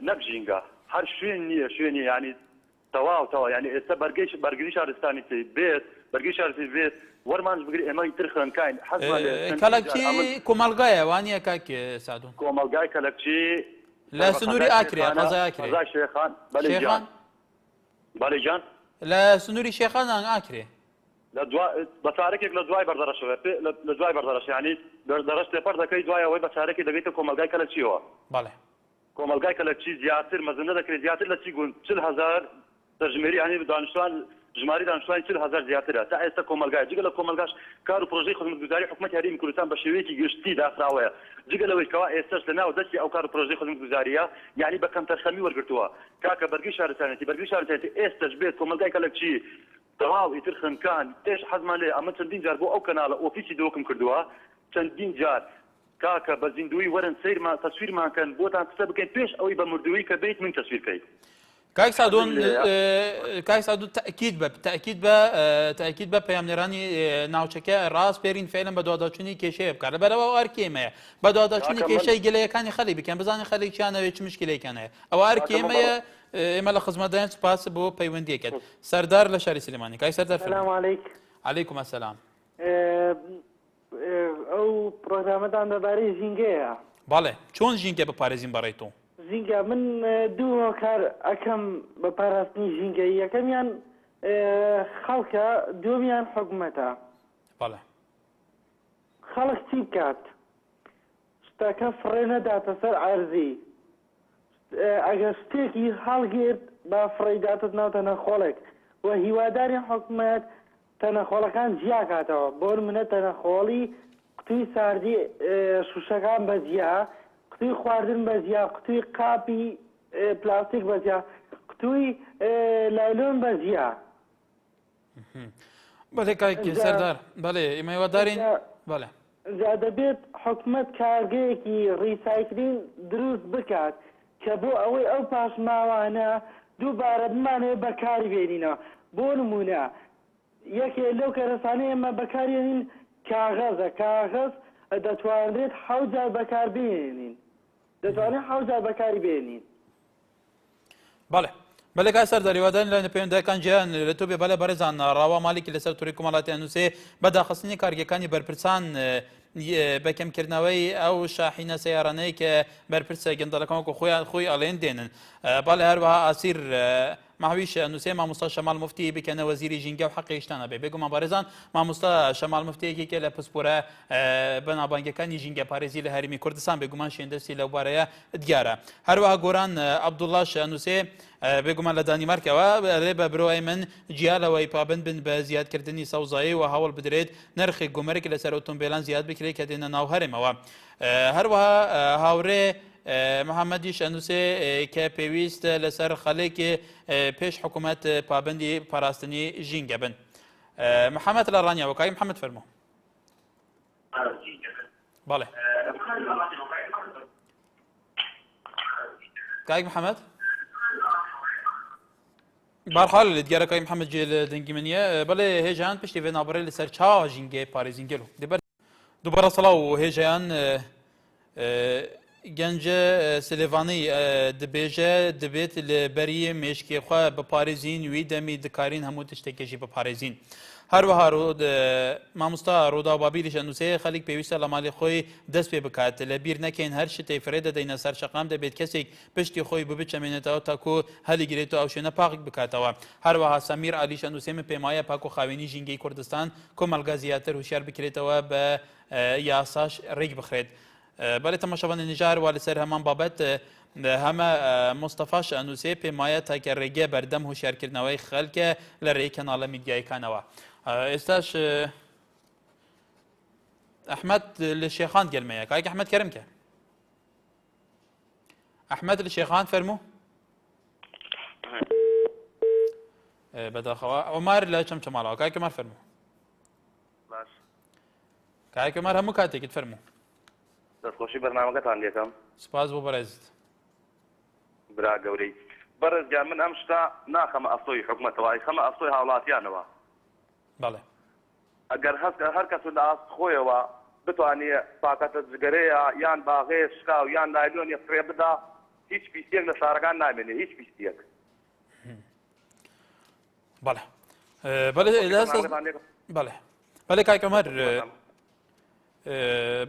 [SPEAKER 10] نەک ژینگە هەر شوێن نییە شوێنی ینی تەواو ینی ئێستا بەرگری شارستانی تی بێت بەرگری شارستی بێت وەرمانش بگری ئێمە تر خوێنکاین
[SPEAKER 1] کەلەکچی کۆمەلگایە وانییە کاک سادۆن
[SPEAKER 10] کۆمەلگای کەلەکچی
[SPEAKER 1] لە سنووری ئاکرێ قەزای ئاکرێ
[SPEAKER 10] شێخان بەڵێ جان
[SPEAKER 1] لە سنووری شێخان ئاکرێ
[SPEAKER 10] بە چارێکێک لە دوای بەردەڕەشەوە لە دوای بەردەڕەش ینی بەردەڕەش تێپەر دەکەی دوایەوەی بە چارێکی دەگەیتە کۆمەلگای کەلەکچیەوە
[SPEAKER 1] بەڵێ
[SPEAKER 10] کۆمەلگای کەلەکچی زیاتر مەزن نەدەکرێت زیاتر لە چی گوون 40,000 دەژمێری ینی دانیشتوان ژماری دانیشتوانی 40,000 زیاترە تا ئێستا کۆمەلگای جگە لە کۆمەلگاش کار و پرۆژەی خزمەتگوزاری حکومەتی هەرێمی کوردستان بە شێوەیەکی گشتی داخراوەیە جگە لەوەی کەوا ئێستاش لەناو دەستی ئەو کار و پرۆژەی خزمەتگوزاریە یعنی بە کەم تەرخەمی وەرگرتووە کاکە بەرگری شارستانێتی ئێستاش بێت کۆمەلگای کەلەکچی تەواو ئیتر خنکان تێش حەزمان لێ ئەمە چەندین جار بۆ ئەو کەناڵە ئۆفیسی دۆکم کردووە چەندین جار کاکە بە زیندوی وەرن سیرمان تەسویرمانکەن بۆتان قسە بکەین پێش ئەوەی بە مردووی کە بیت من تەسویرکەیت
[SPEAKER 1] کاک سادۆن تاکید بە پەیامنێرانی ناوچەکە ڕاست پێرین فعلەن بە دوواداچوونی کێشەیە بکات لەبەرەوە ئەرکێمەیە بە دوواداچوونی کێشەی گلەیەکانی خەڵی بکەن بزانین خەڵێکیانەوێت چ مشکلەیەکان هەیە ئەوە ئەرکێمەیە ئێمە لە خزمەتدایان سوپاس بۆ پەیوەندیەکەت سەردار لە شاری سلێمانی کاک سەردار
[SPEAKER 11] سلام علیکم
[SPEAKER 1] عەلەیکوم ئەسەلام
[SPEAKER 11] ئەو پرۆگرامەتان دەبارەی ژینگەیە
[SPEAKER 1] بەڵێ چۆن ژینگە بپارێزین بەڕێی تۆ
[SPEAKER 11] ژینگە من دوو هۆکار ئەەکەم بە پاراستنی ژینگەی یەکەمیان خەڵکە دووەمیان حکومەتە
[SPEAKER 1] بەڵێ
[SPEAKER 11] خەڵک چی بکات شتەکە فڕێ نەداتە سەر عەرزی ئەگەر شتێکی هەڵگێت با فڕێداتت ناوتە نەخۆڵێک و هیواداری حکومەت تەنەخۆڵەکان جیا کاتەوە بۆ منە تەنەخۆڵی قوتوی ساردی شوشەکان بەجیا قوتوی خواردن بەجیا قوتوی قاپی پلاستیک بەجیا قوتوی لایلۆن بەجیا
[SPEAKER 1] بەڵێ کاکی سەردار بەڵێ ئێمەوەدارین بەڵێ
[SPEAKER 11] جا دەبێت حکوومەت کارگەیەکی ڕیسایکلین دروست بکات کە بۆ ئەوەی ئەو پاشماوانە دووبارە بمانەوە بەکاری بێنینەوە بۆ نمونە یەکێ لەو کەرەسانەی ئێمە بەکارێنین کاغەزە کاغەز دەتوانرێت 7 جار بەکار بێنین دەتوانێت 7 جار بەکاری بێنین
[SPEAKER 1] بەڵێ بەڵێ کای سەردار هیوادارین لە پەیوەندیەکان گیان لە تۆ بێ بەڵێ بەڕێزان ڕاوا ماڵێکی لەسەر تووڕی کۆمەڵاتیان نووسێ بەداخستنی کارگەکانی بەرپرسان بەکەمکردنەوەی ئەو شاحینە سەیارانەی کە بەرپرسە گەندەڵەکان وەکو خۆی ئەڵێن دێنن بەڵێ هەروەها ئاسیر ماویش نووسێ مامۆستا شەمال موفتی بکەنە وەزیری ژینگە و حەقی شتانە بێ بێگومان بەڕێزان مامۆستا شەمال موفتیەکێکە لە پسپۆرە بەنابانگەکانی ژینگە پارێزی لە هەرمی کوردستان بێگومان شێندەستی لەو بارەیە دیارە هەروەها گۆران عەبدوڵڵاش نووسێ بێگومان لە دانیمارکەوە لێ بە برۆی من جیالەوەی پابند بن بە زیادکردنی سەوزایی و هەوڵ بدرێت نرخی گومەرگ لەسەر ئۆتۆمبیلان زیاد بکرێت کە دێنە ناو هەرێمەوە هەروەها هاوڕێ محەممەدیش ئەنووسێ کە پێویستە لەسەر خەڵێکی پێش حکوومەت پابندی پاراستنی ژینگە بن محەممەد لە ڕانیاوە کاکی محەممەد فەرموو بەڵێ کاکی محەممەد بارحال دیارەکەی محەممەد جێ لە دەنگی منیە بەڵێ هێژیان پشتی بێ نابڕێ لەسەر چاوە ژینگەی پارێزینگەل و دووبارە سەڵاو و هێژیان گەنجە سلێڤانەی دەبێژە دەبێت لە بەری مێشکێخوا بپارێزین وی دەمی دکارین هەموو تشتێکێکی بپارێزین هەروەها مامۆستا ڕۆدا بابیریش ئەنووسێ خەڵک پێویستە لە ماڵی خۆی دەست پێ بکات لە بیر نەکەین هەر شتەی فرێ دەدەینە سەر شەقام دەبێت کەسێک پشتی خۆی بچەمێنێتەوە تاکو هەلیگرێتەوە ئەو شوێنە پاک بکاتەوە هەروەها سەمیر عەلیش ئەنووسێ من پێمایە پاک و خاوێنی ژینگەی کوردستان کۆمەلگا زیاتر هوشیار بکرێتەوە بە یاساش ڕێک بخرێت بەڵێ تەماشاوان نژار وا لەسەر هەمان بابەت هەمە مستەفاش ئەنووسێ پێمایە تاکە ڕێگە بەردەم هوشیارکردنەوەی خەڵکە لە ڕێی کەناڵە میدیایەکانەوە ئێستاش ئەحمەد لە شێخان گەلمەیە کاکی ئەحمەد کەرمکە ئەحمەد لە شێخان فەرموو بەداخەوە عومار لە چەمچەماڵەوە کاکی عومار فەرموو کاکی عومار هەموو کاتێکت فەرموو
[SPEAKER 12] دەستخۆشی بەرنامەکەتان دێکەم
[SPEAKER 1] سپاس بۆ بەڕێزت
[SPEAKER 12] برا گەورەی بەڕێزگیان من ئەم شتا ناخەمە ئەفسۆی حکوومەتەوەی خەمە ئەفسۆی هاوڵاتیانەوە
[SPEAKER 1] بەڵێ
[SPEAKER 12] ئەگەر هەر کەس لە ئاست خۆیەوە بتوانێت پاکەتە جگەرەیە یان باغێ شکا و یان لایلۆنی فرێ بدا هیچ پیسێک لە شارەکان نامێنێ هیچ پیسێک
[SPEAKER 1] بەڵێ بەڵێ بەڵێ کاک عومەر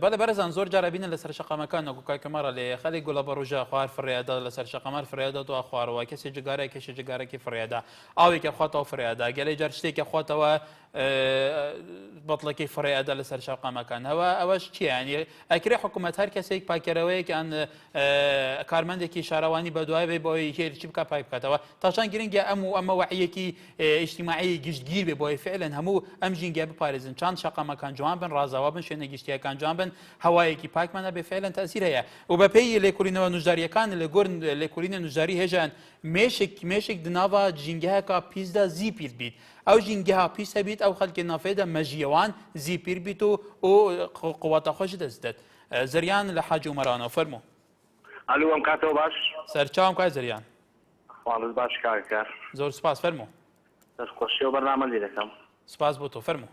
[SPEAKER 1] بەڵێ بەرەزان زۆر جارە بینن لەسەر شەقامەکان وەکو کاک عومەرە لێ خەڵک گوڵە بەڕۆژە خوار فڕێدا لەسەر شەقەمەر فڕێدا دو خوارەوە کەسێک جگارێک کەشە جگارێکی فڕێدا ئاوێکە خواتەوە فڕێدا گەلەی جار شتێکە خواتەوە بەڵەکەی فڕێدا لەسەر شەقامەکان ئەوەش چیە ینی ئەکرێ حکوومەت هەر کەسێک پاکەرەوەیەک ئەن کارمەندێکی شارەوانی بەدوای بێ بۆی هێرچی بکە پای بکاتەوە تاشان گرنگە ئەمە وعیەکی ئیجتیماعی گشتگیر بێ بۆی فعلەن هەموو ئەم ژینگە بپارێزن چند شەقامەکان جوان بن ڕازاوا بن شوێنە گشتیەکان جوان بن هەوایەکی پاکمانە بێ فعلەن تەسیر هەیە و بەپێی لێکۆڵینەوە نوژداریەکان لە گۆر لێکۆڵینە نوژداری هێژان مێشێک دناوە ژینگەیەکە پیسدا زیپیر بیت ئەو ژینگەها پیسە بیت ئەو خەڵکی نافێدا مەژیەوان زیپیر بیت و قووەتە خۆش دەستدێت زریان لە حاج عومەرانەوە فەرموو
[SPEAKER 12] ئەلو ئەم کاتەوە باش
[SPEAKER 1] سەرچاوم کای زریان
[SPEAKER 12] خواڵت باش کار
[SPEAKER 1] زۆر سپاس فەرموو
[SPEAKER 12] دەستخۆشی و بەرنامە لێ دەکەم
[SPEAKER 1] سپاس بۆ تۆ فەرموو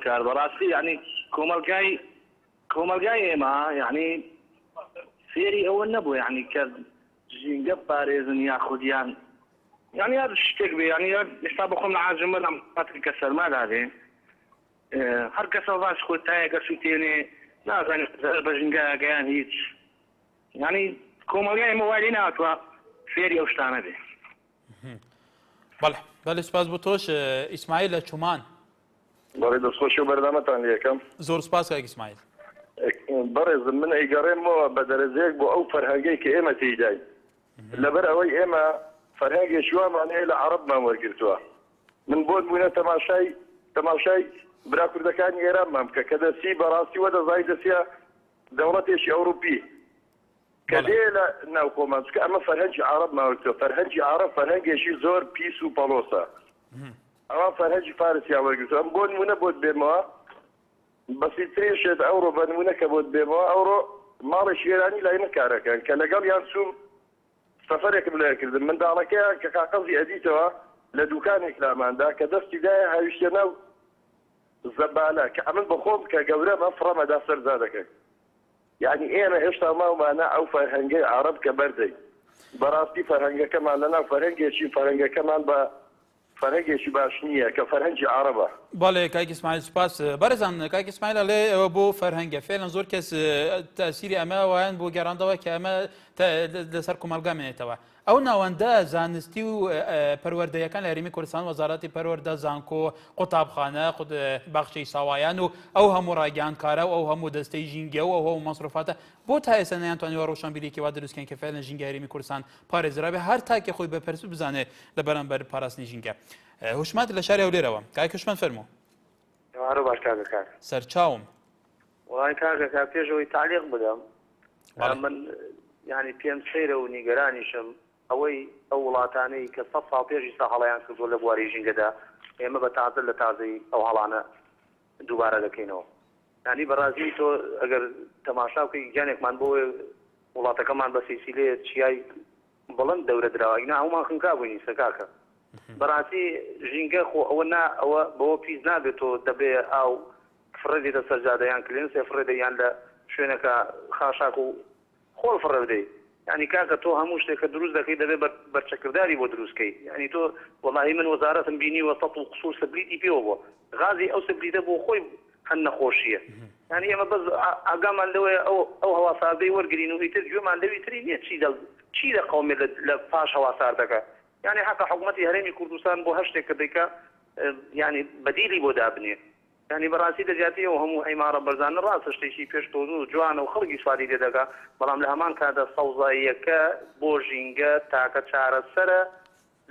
[SPEAKER 12] کار بەڕاستی یعنی کۆمەلگای ئێمە یعنی فێری ئەوە نەبوو یعنی کە ژینگە بپارێزن یاخودیان یعنی هەر شتێک بێ یعنی ئێستا بخۆم لە عاجمە لەم قەتری کە سەرما دادێ هەر کەسەوە باش خۆت تایەکە سووتێنێ نازانێت بە ژینگایەکەیان هیچ یعنی کۆمەلگای ئێمە وای لێ نهاتووە فێری ئەو شتانە بێ
[SPEAKER 1] بەڵێ سپاس بۆ تۆش ئیسماعیل لە چومان
[SPEAKER 13] بەڕێ دەستخۆشی و بەردامەتان لێ یەکەم
[SPEAKER 1] زۆر سپاس کاک ئیسماعیل
[SPEAKER 13] بەڕێزم من ئەیگەڕێمەوە بە دەرەجەیەک بۆ ئەو فەرهەنگەی کە ئێمە تێیدای لەبەر ئەوەی ئێمە فەرهەنگێکی وامانەیە لە عەرەبمان وەرگرتووە من بۆ نمونە تەماشای برا کوردەکانی ئێرانمان بکە کە دەستی بەڕاستی وەدەزای دەستە دەوڵەتێکی ئەوروپی کە دێ لە ناو کۆمان چکە ئەمە فەرهەنگی عەرەب ماوەتەوە فەرهەنگی عەرەب فەرهەنگێکی زۆر پیس و پەڵۆسە ئەوە فەرهەنگی فارسیان وەرگرتووە ئەم بۆ نمونە بۆت بێمەوە بەسیترێشێت ئەوڕۆ بە نمونە کە بۆت بێمەوە ئەوڕۆ ماڵێکی ئێرانی لای من کارەکەن کە لەگەڵ یان چووم سەفەرێکم لێکردم منداڵەکەیان کە قاقەزی ئەدیتەوە لە دوکانێک لاماندا کە دەستی دایە هاویشتە ناو زەبالە کە ئەمن بەخۆم کە گەورەمە فڕەمەدا سەرزا دەکەن یعنی ئێمە هێشتا ماومانە ئەو فەرهەنگەی عەرەب کە بەردەی بەڕاستی فەرهەنگەکەمان لەناو فەرهەنگێکی بە فەرهەنگێکی باش نییە کە فەرهەنگی عەرەبە.
[SPEAKER 1] بەڵێ کاکی ئیسماعیل سوپاس بەرزان کاکی ئیسماعیل ئەڵێ ئەوە بۆ فەرهەنگە فعلا زۆر کەس تەسیری ئەمە وایەن بۆ گەڕاندەوە کە ئەمە لەسەر کۆمەلگا مێنێتەوە ئەو ناوەندە زانستی و پەروەردەیەکان لە هەرێمی کوردستان وەزارەتی پەروەردە زانکۆ قوتابخانە باخچەی ساوایان و ئەو هەموو ڕاگەیاندکارە و ئەو هەموو دەستەی ژینگە و ئەو مەسروفاتە بۆ تا ئێستا نەیانتوانیوە ڕۆشنبیریکی وا دروستکەن کە فعلا ژینگە هەرێمی کوردستان پارێزرابێ هەر تاکە خۆی بەپەرسو بزانێت لە بەرامبەر پاراستنی ژینگە. هوشمات لە شاری هەولێرەوە کاک هوشمات فەرموو.
[SPEAKER 14] باش کاکە
[SPEAKER 1] سەرچاوم
[SPEAKER 14] وڵای کاکە پێشەوەی تعلیق بدەم من ینی پێم سەیرە و نیگەرانیشم ئەوەی ئەو وڵاتانەی کە 100 ساڵ پێشی سا هەڵیان کردووە لە بواری ژینگەدا ئێمە بە تازە لە تازەی ئەو هەڵانە دووبارە دەکەینەوە ینی بەڕازی تۆ ئەگەر تەماشا بکەی گیانێکمان بۆ وڵاتەکەمان بە سیسیلەیە چیای بڵند دەورە درراوە نا هەمومان خنکا بووینی سەکاکە بەڕاستی ژینگە خۆ ئەوە بەوە پیس نابێت تۆ دەبێ ئاو فڕێدی دە سەرجادەیان کلێن سێ فڕێدەیان لە شوێنەکە خاشاک و خۆڵ فڕە بدەیت ینی کاکە تۆ هەموو شتێککە دروست دەکەی دەبێت بەرچەکردداری بۆ دروستکەی ینی تۆ وەڵاهی من وەزارەتم بینیوە سەد و قسوور سبلیتی پێوە بۆ غازی ئەو سبلیتە بۆ خۆی هەن نەخۆشیە ینی ئێمە بەس ئاگامان لەوەیە ئەو هەواساردەی وەرگین و ئیتر گوێمان لەوی تری نییە چی دەقەومێت لە پاش هەواساردەکە يعني حتى حكومتي هرمي كردستان بو هشتك كديكا يعني بديلي بو دابني يعني براسي دجاتي وهم عماره برزان راس شتي بيش توزو جوان وخلقي سوادي دغا بلام لهمان كاد صوزايك بوجينغا تاكا چارە سرە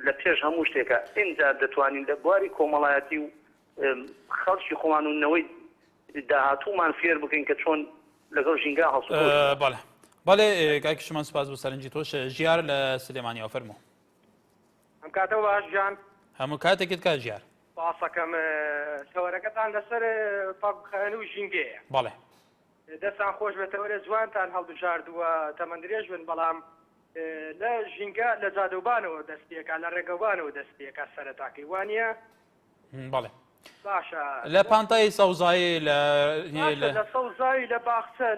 [SPEAKER 14] لە پێش هەموو شتێکە ئینجا دەتوانین لە بواری کۆمەڵایەتی و خەڵکی خۆمانونەوەی داهاتوومان فێر بکەین کە چۆن لەگەڵ ژینگا هەڵسوکۆ
[SPEAKER 1] بەڵێ کاکیشمان سوپاس بۆ سەرنجی تۆش ژیار لە سلێمانیەوە فەرموو.
[SPEAKER 5] ئەم کاتەوە باش جان
[SPEAKER 1] هەموو کاتێکت کا ژیار
[SPEAKER 5] باسەکەم شەوەرەکەتان لەسەر پاکخانە و ژینگەیە
[SPEAKER 1] بەڵێ
[SPEAKER 5] دەستان خۆش بێتەوەرە جوانتان هەڵبژاردووە تەمەندرێژ بن بەڵام لە ژینگە لە جادەوبانەوە دەستیەکە لە ڕێگەوانەوە دەستیەکە سەرەتاکەی وانە
[SPEAKER 1] بەڵێ
[SPEAKER 5] باشە
[SPEAKER 1] لە پانتای سەوزایی
[SPEAKER 5] لە سەوزایی لە باخچە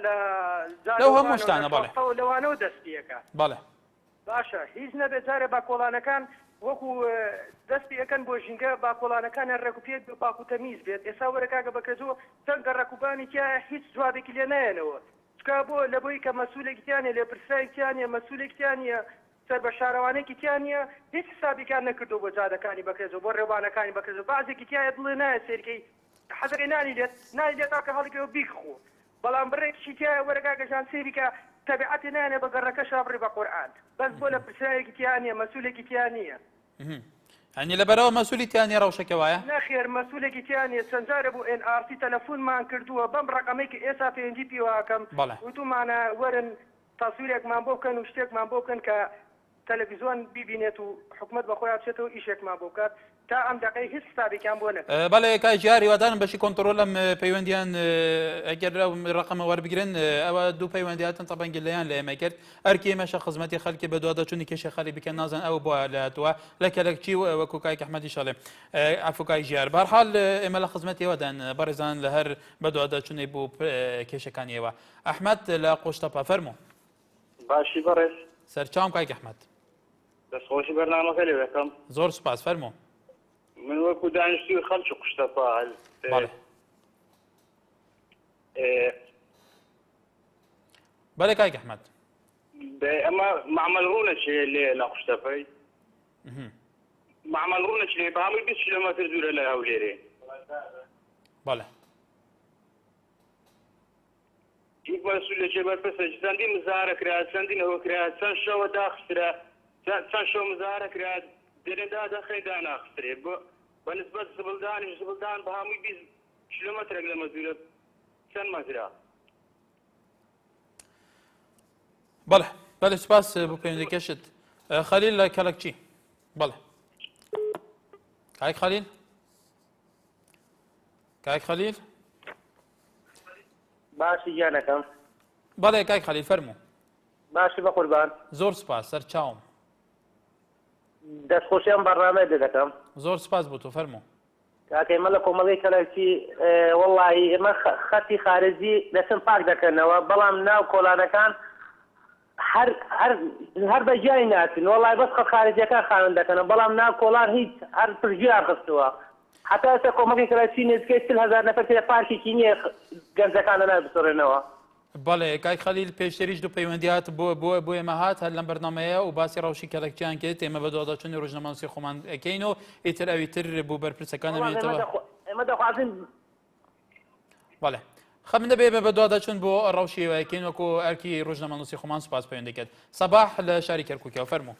[SPEAKER 1] لەو هەموو شتانە بەڵێ
[SPEAKER 5] لەوانەوە دەستیەکە
[SPEAKER 1] بەڵێ
[SPEAKER 5] باشە هیچ نەبێت جارێ باکۆڵانەکان وەکو دەستی ئەەکەن بۆ ژینگە باکۆڵانەکانیان ڕێکوپێت باک و تەمیز بێت ئێستا وەرەکاگە بەکەجۆ چەندگە ڕێکوبانی تیا هیچ جوابێکی لێ نایەنەوە چکا بۆ لە بۆی کە مەسوولێکیانە لێ پرسایکیانە مەسوولێکیانە سەر بە شارەوانێکیانە هیچ حسابیکان نەکردو بۆ جادەکانی بەکەجۆ بۆ ڕێوانەکانی بەکەجۆ بازێکی تایە دڵێ نایە سێرکەی حەزەکەی نانی لێت تاکە هەڵێکەوە بیخۆ بەڵام بڕێکشی تایە وەرەکاگەژان سێریکە تەبیعەتی نانێ بە گەڕەکە شابڕێ بە قورئان بەس بۆ لە پرسایەکی تیانە مەسوولێکی تیانە
[SPEAKER 1] هەنی لەبەرەوە مەسوولی تیانی ڕەوشەکە وایە
[SPEAKER 5] نەخێر مەسوولێکی تیانە چەندجارە بۆ NRC تەلەفۆنمان کردووە بەم ڕقەمێکی ئێستا پێنجی پیواکەم وتومانە وەرن تاسوورێکمان بۆ بکەن و شتێکمان بۆ بکەن کە تەلەڤیزۆن ببینێت و حکومت بەخۆیان بچێتەوە ئیشێکمان بۆ بکات تا ئەم دقەی هیچ حسابێکیان بۆ نەکرد.
[SPEAKER 1] بەڵێ کای ژیاری وادارم بەشی کۆنتڕۆل ئەم پەیوەندیان ئەگەر ڕقەمە وەربگرن ئەوە دوو پەیوەندیاتن تەبەن گلەیان لە ئێمە کرد ئەرکی ئێمەشە خزمەتی خەڵکی بە دووادەچوونی کێشە خەڵی بکەن نازان ئەو بۆ لاتوە لە کەلەکچی وەکو کایک ئەحمەدی شەڵێ ئەفوکای ژیار بەرحاڵ ئێمە لە خزمەتیەوەدان بەڕێزان لە هەر بە دووادەچوونی بۆ کێشەکانی ئێوە ئەحمەد لە قۆشتەپە فەرموو.
[SPEAKER 14] باشی بەڕێز
[SPEAKER 1] سەرچاوم کایک ئەحمەد
[SPEAKER 14] دەستخۆشی بەرنامەکە لێوەکەم
[SPEAKER 1] زۆر سوپاس فەرموو.
[SPEAKER 14] من وەکو دانیشتوی خەڵکی قوشتەپە
[SPEAKER 1] بەڵێ کایک ئەحمەد
[SPEAKER 14] ئەمە معمەل ڕوونەچێ لێ لە قوشتەپەی معمەل ڕوونەچ لێ بە هەمووی 20 کیلۆمەتر دوورە لە هەولێرێ
[SPEAKER 1] بەڵێ
[SPEAKER 14] هیچ مەسوولێکی بەرپرسە چەندی مزارە کرا چەندی نەوە کرا چەند شەوە داخسترا چەند شەو مزارە کرا دێنێدا دەخەی داناخسترێ
[SPEAKER 12] بەنسبەت زبڵدان بە هەمووی 20 کیلۆمەترێک لە مەزورە چەند مەزرا.
[SPEAKER 1] بەڵێ سپاس بۆ پەیوەندیکەشت. خەلیل لە کەلەکچی. بەڵێ کاک خەلیل
[SPEAKER 15] باشی گیانەکەم.
[SPEAKER 1] بەڵێ کاک خەلیل فەرموو.
[SPEAKER 15] باشی بە قوربان.
[SPEAKER 1] زۆر سپاس سەرچاوم.
[SPEAKER 15] دەستخۆشیان بەڕامە دەکەم.
[SPEAKER 1] زۆر سپاس بۆ تۆ فەرموو.
[SPEAKER 15] کاکەی مە لە کۆمەڵی کەلەکچی وەڵڵاهی ئێمە خەتی خارجی دەچن پاک دەکەنەوە بەڵام ناو کۆلانەکان هەر بەجیای ناچن وەڵڵای بەس خەت خارجیەکان خاوێن دەکەنە بەڵام ناو کۆلان هیچ هەر پرژیار خستووە. حتا ئێستا کۆمەڵی کەلەکچی نزیکەی 40,000 نەفەر تێ پارکێکی نییە گەنجەکانە نابسۆڕێنەوە.
[SPEAKER 1] بەڵێ کاک خەلیل پێشتریش دوو پەیوەندیات بۆ ئێمە هات هەر لەم بەرنامەیە و باسی ڕەوشی کەلەکچیان کرد ئێمە بە دوواداچوونی ڕۆژنامەنووسی خۆمان ئەکەینەوە ئیتر ئەویتر بوو بەرپرسەکانە بێتەوە.
[SPEAKER 15] ئێمە دەخوازین
[SPEAKER 1] بەڵێ خەمن دەبێ بە دوواداچوون بۆ ڕەوشی ئەکەین وەکو ئەرکی ڕۆژنامەنووسی خۆمان سوپاس پەیوەندی کرد. سەباح لە شاری کەرکووکەوە فەرموو.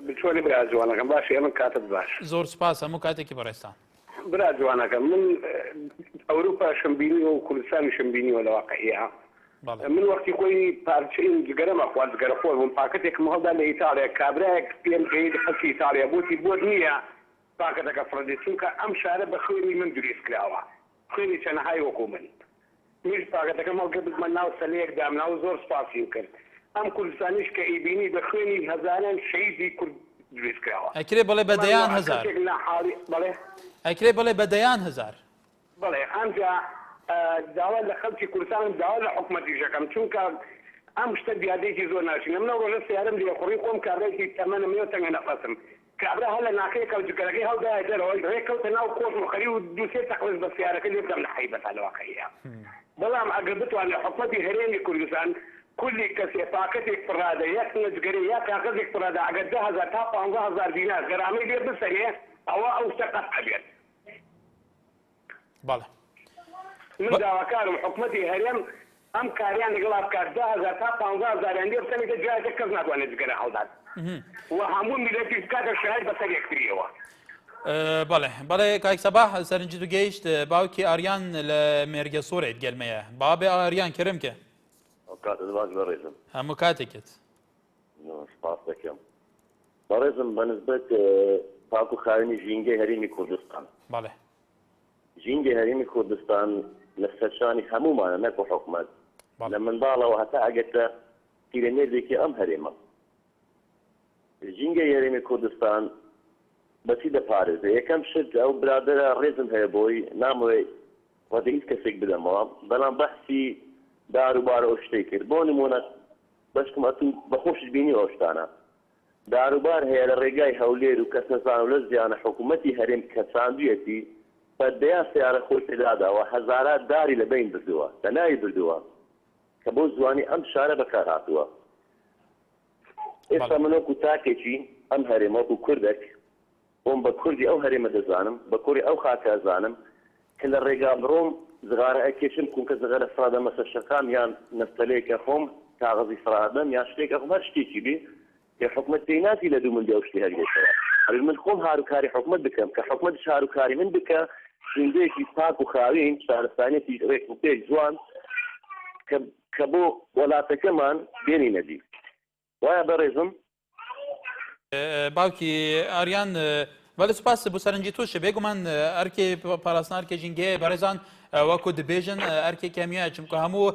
[SPEAKER 16] بچۆنی برا جوانەکەم باش ئێمە کاتت باش.
[SPEAKER 1] زۆر سپاس هەموو کاتێکی بەڕێستان.
[SPEAKER 16] برا جوانەکەم من ئەوروپا شمبینیوە و کوردستانی شمبینیوە لە واقعیە. من وەختی خۆی پارچەی جگەرەمە خوارد جگەرە خۆر بووم پاکەتێکم هەڵدا لە ئیتالیا کابراایەک پێم پێی حەکی ئیتالیا بۆتی بۆ نییە پاکەتەکە فڕەندی چونکە ئەم شارە بە خوێنی من دروست کراوە خوێنی چەنەهای وەکو من میش پاکەتەکە مەڵگە بمە ناو سەلەیەک دامناو زۆر سپاسیم کرد ئەم کوردستانیش کە ئیبینی بە خوێنی هەزاران شەیدی کورد دروست کراوە
[SPEAKER 1] ئەکرێ بڵێ بەدەیان هەزار ئەکرێ بڵێ بەدەیان هەزار
[SPEAKER 16] بڵێ ئەمجا داوا لە خەڵکی کوردستان داوا لە حکوومەتیژەکەم چونکە ئەم شتە دیادێکی زۆر ناشینە منە ڕۆژە سیارم لێخوڕی خۆم کابراایکی تەمەنم لێ تەنگە نەفەسم کابرا هەڵە ناکەی کەوجگەرەکەی هەڵدای دەرەوەی ڕێکەوتە ناو کۆش مخەری و دووسێ تەقلس بە سیارەکە لێ بدەم لە حیبەتە لە واقعیە بەڵام ئەگەر بتوانێت حکوومەتی هەرێمی کوردستان کولی کەسێ پاکەتێک پڕادە یەک نەجگەری یا کاغەزێک پڕادە ئەگەر 10,000 تا 15,000 دینار گەرامەی لێ بسەرێ ئەوە ئەو شتە قەت ئەبێت.
[SPEAKER 1] بەڵێ
[SPEAKER 16] من داواکارم حکوومەتی هەرێم ئەم کاریان لەگەڵا بکات 10,000 تا 15,000 لێ بسەنێتە جایەکە کەس ناتوانێت جگەرە هەڵدات و هەموو میلەتی بکاتە شایەت بەسەر یەکتریەوە.
[SPEAKER 1] بەڵێ کاک سەباح سەرنجی تو گەیشت باوکی ئاریان لە مێرگە سۆرێت گەلمەیە بابێ ئاریان کرم کە
[SPEAKER 17] کاتت باش بەڕێزم
[SPEAKER 1] هەموو کاتێکت
[SPEAKER 17] سپاس دەکەم بەڕێزم بەنسبەت پاک و خاوێنی ژینگەی هەرێمی کوردستان
[SPEAKER 1] بەڵێ
[SPEAKER 17] ژینگەی هەرێمی کوردستان لە سەرشانی هەمومانە نەک و حکوومەت لە منداڵەوە هەتا ئەگەتە پیرەمێردێکی ئەم هەرێمە ژینگەی هەرێمی کوردستان بەچی دەپارێزە یەکەم شت ئەو برادرە ڕێزم هەیە بۆی نامەوەی وەدە هیچ کەسێک بدەمەوە بەڵام بەحسی داروبارە ئەو شتەی کرد بۆ نمونە بەشکم ئەتوو بەخۆشش بینی ئەو شتانە داروبار هەیە لە ڕێگای هەولێر و کەس نەزان و لە زیانە حکوومەتی هەرێم کە چاندویەتی بەدەیان سیارە خۆی پێداداوە هەزارات داری لە بین بردووە کە ناوی بردووە کە بۆ زوانی ئەم شارە بەکار هاتووە. ئێستا من وەکو تاکێکی ئەم هەرێمە وەکو کوردێک بۆم بە کوردی ئەو هەرێمە دەزانم بە کوردی ئەو خاکە ئەزانم کە لە ڕێگا بڕۆم زغارە ئەکێشم کونکە زغارە فرادە مەسەرشەکان یان نەستەلەیەکە خۆم کاغەزی فرادەم یا شتێک ئەخۆم هەر شتێکی بێ کە حکوومەت پێی ناتی لە دوو مندی ئەو شتی هەرگێشەوە ئەگەر من خۆم هاروکاری حکوومەت بکەم کە حکوومەتش هاروکاری من بکە ژینگەیەکی پاک و خاوین شارستانێتی ڕێک و پێک جوان کە بۆ وڵاتەکەمان بێنینە دی وایە بەڕێزم
[SPEAKER 1] باوکی ئاریان بەڵێ سوپاس بۆ سەرنجی تۆشە بێگومان ئەرکێ پاراستنا ئەرکێ ژینگەیە بەڕێزان وەکو دەبێژن ئەرکێکی هەمیە چونکە هەموو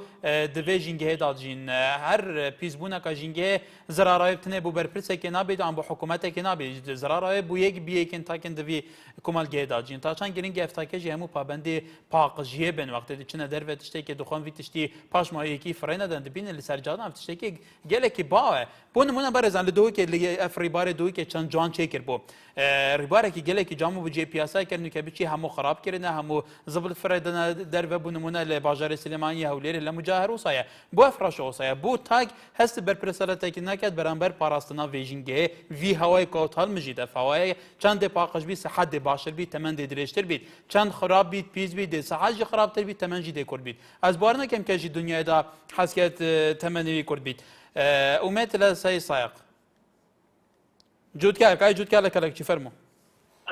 [SPEAKER 1] دەبێ ژینگەیە داژین هەر پیسبوونەکە ژینگەیە زراڕایە بتنێ بۆ بەرپرسێکی نابێت ئەم بۆ حکوومەتێکی نابێت زراڕایە بۆ یەک بیەکن تاکن دەبێ کۆمەلگەیە داژین تا چەند گرنگی ئەفتاکەژی هەموو پابەندی پاقژیە بن وەختێ دچنە دەرێت تشتێکی دخۆن تشتی پاشماوەیەکی فرێنەدەن دەبینە لە سەرجادان تشتێکی گەلێکی باوە بۆ نمونە بەڕێزان لە دۆکێ لە ئەفریبارێ دۆکێ چەند جوان چێ کرد بۆ ڕیبارێکی گەلێکی جام و بجێ پیاسای کردن کە بچی هەموو خراپکردنە هەموو زبل فرێدنە دەربە بوو نمونە لە باژارە سلێمانی هەولێر لە مجاهر وسایە بۆ ئەفراشە وسایە بۆ تاک هەست بەرپرسەرەتێکی ناکات بەرامبەر پاراستنا vêjingehê vî hewayê got hilmijî def hewayê çendê paqij bî sihetê başir bî temendê dirêjtir bît çend xirab bît pîz bît dê sihet jî xirabtir bît temen jî dê kurd bît ez bar nekem ke jî dunyayê da hesket temenê wî kurd bît umêt li sayê sayeq cûtkar kayê cûtkar li kelekçî fermo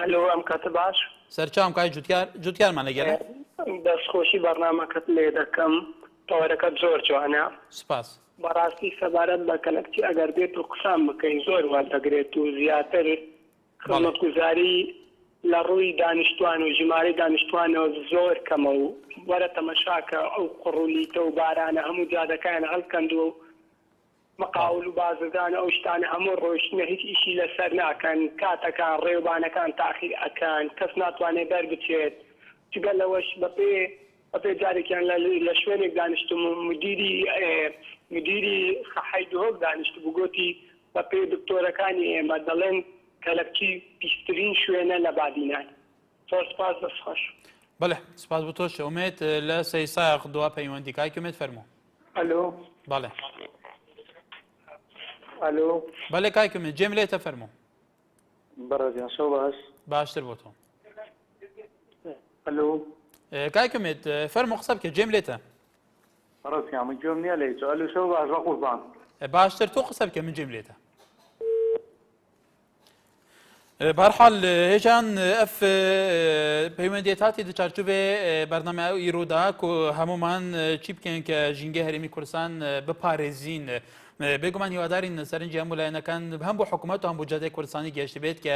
[SPEAKER 15] الو ام كاتب باش
[SPEAKER 1] سەرچاوم کای جوتیارمان لەگەڵێ
[SPEAKER 18] دەستخۆشی بەرنامەکەت لێ دەکەم تەوەرەکەت زۆر جوانە
[SPEAKER 1] سپاس
[SPEAKER 18] بەڕاستی سەبارەت بە کەنەکتی ئەگەر بێت و قسام بکەین زۆر وەردەگرێت و زیاتر خزمەتگوزاری لە ڕووی دانیشتوان و ژمارەی دانیشتوانەوە زۆر کەمە و وەرە تەمەشاکە ئەو قڕولیتە و بارانە هەموو جادەکان هەڵکەندووە و مەقاول و بازرگان ئەو شتانە هەموو ڕۆشتنە هیچ ئیشی لەسەر ناکەن کاتەکان ڕێوبانەکان تاخیر ئەکەن کەس ناتوانێت بەر بچێت جگەل لەوەش بەپێ جارێکیان لە شوێنێک دانیشتم مدیری سەحەی دهۆک دانیشت بوو گوتی بەپێ دکتۆرەکانی ئێمە دەڵێن کەلەکتی پیشترین شوێنە لە بادینان زۆر سپاس دەستخۆش
[SPEAKER 1] بەڵێ سپاس بۆ تۆش ئومێد لە سەیساق دوا پەیوەندی کاکی ئومێد فەرموو
[SPEAKER 18] ئەلۆ
[SPEAKER 1] بەڵێ
[SPEAKER 18] ئەلۆ
[SPEAKER 1] بەڵێ کاکی ئومێد جێم لێتە فەرموو
[SPEAKER 18] بەڕێزیان شەو باش
[SPEAKER 1] باشتر بۆ تۆ
[SPEAKER 18] ئەلۆ
[SPEAKER 1] کاکی ئومێد فەرموو قسە بکە جێم لێتە
[SPEAKER 18] بەڕێزیان من گوێم نییە لێ ئەلۆ شەو باش بە قوربان
[SPEAKER 1] باشتر تۆ قسە بکە من جێم لێتە بەرحاڵ هێژان ئەف پەیوەندیت هاتی لە چارچوبێ بەرنامە ئیرۆدا و هەمومان چی بکەین کە ژینگە هەرێمی کوردستان بپارێزین بێگومان هیوادارین سەرنجی هەموو لایەنەکان هەم بۆ حکوومەت و هەم بۆ جادەی کوردستانی گەشت بێت کە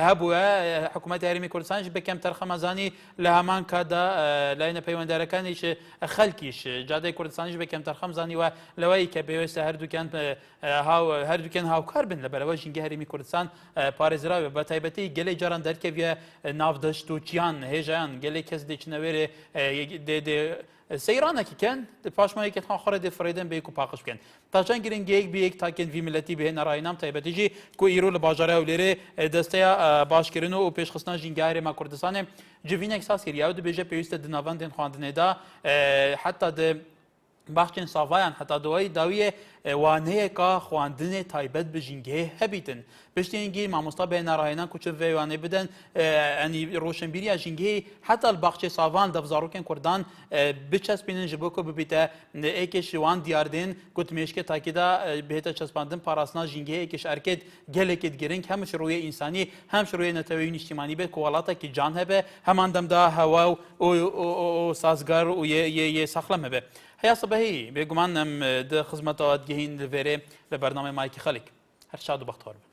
[SPEAKER 1] هەبووە حکوومەتی هەرێمی کوردستانش بکەم تەرخەمەزانی لە هەمان کاتدا لایەنە پەیوەنددارەکانیش خەڵکیش جادەی کوردستانیش بکەم تەرخەمزانی وە لەوەی کە پێویستە هەردووکیان هاوکار بن لەبەرەوە ژینگە هەرێمی کوردستان پارێزراوێ بە تایبەتی گەلێ جاران دەرکەویە ناودەشت و چیان هێژیان گەلێ کەس دێچنەوێرێ سەیرانێکی کەن پاشمایەکێت خۆڕە دێفرێدەن بەیەک و پاقش بکەن تاچەند گرنگەیەک بەیەک تاکەن وی ملەتی بهێنە ڕاینام تایبەتیژی کو ئیرۆ لە باژارە و لێرێ دەستەیە باشکردن و پێشخستنا ژینگە هەرێما کوردستانێ جڤینێک ساز کردیا و دەبێژە پێویستە دناڤەندێن خواردنێدا حتا باخچێن ساڤایان حتا دەوای داویە وانەیەکە خواردنێ تایبەت بە ژینگەیە هەبیتن پشتێنگی مامۆستا بێنەڕاهێنان کوچە وێوانێ بدەن ئەنی ڕۆشنبیریە ژینگەی حتا باخچێ ساڤان دەڤزارۆکێن کوردان بچەسبێنن ji بۆ کە ببیتە ئێکێش وان دیاردێن گوتمێشکە تاکیدا بهێتە چەسپاندن پاراستنا ژینگەیەکیش ئەرکێت gelekê girîng hem ji rûyê însanî hem ji rûyê neteweyî niştimanî bê ku welatekî can hebe heman demda hewa û sazgar û yê saxlem hebe heya sibehî bêguman em di xizmeta digihîn li vêrê li bername Mayekî Xelek her şad û bextar be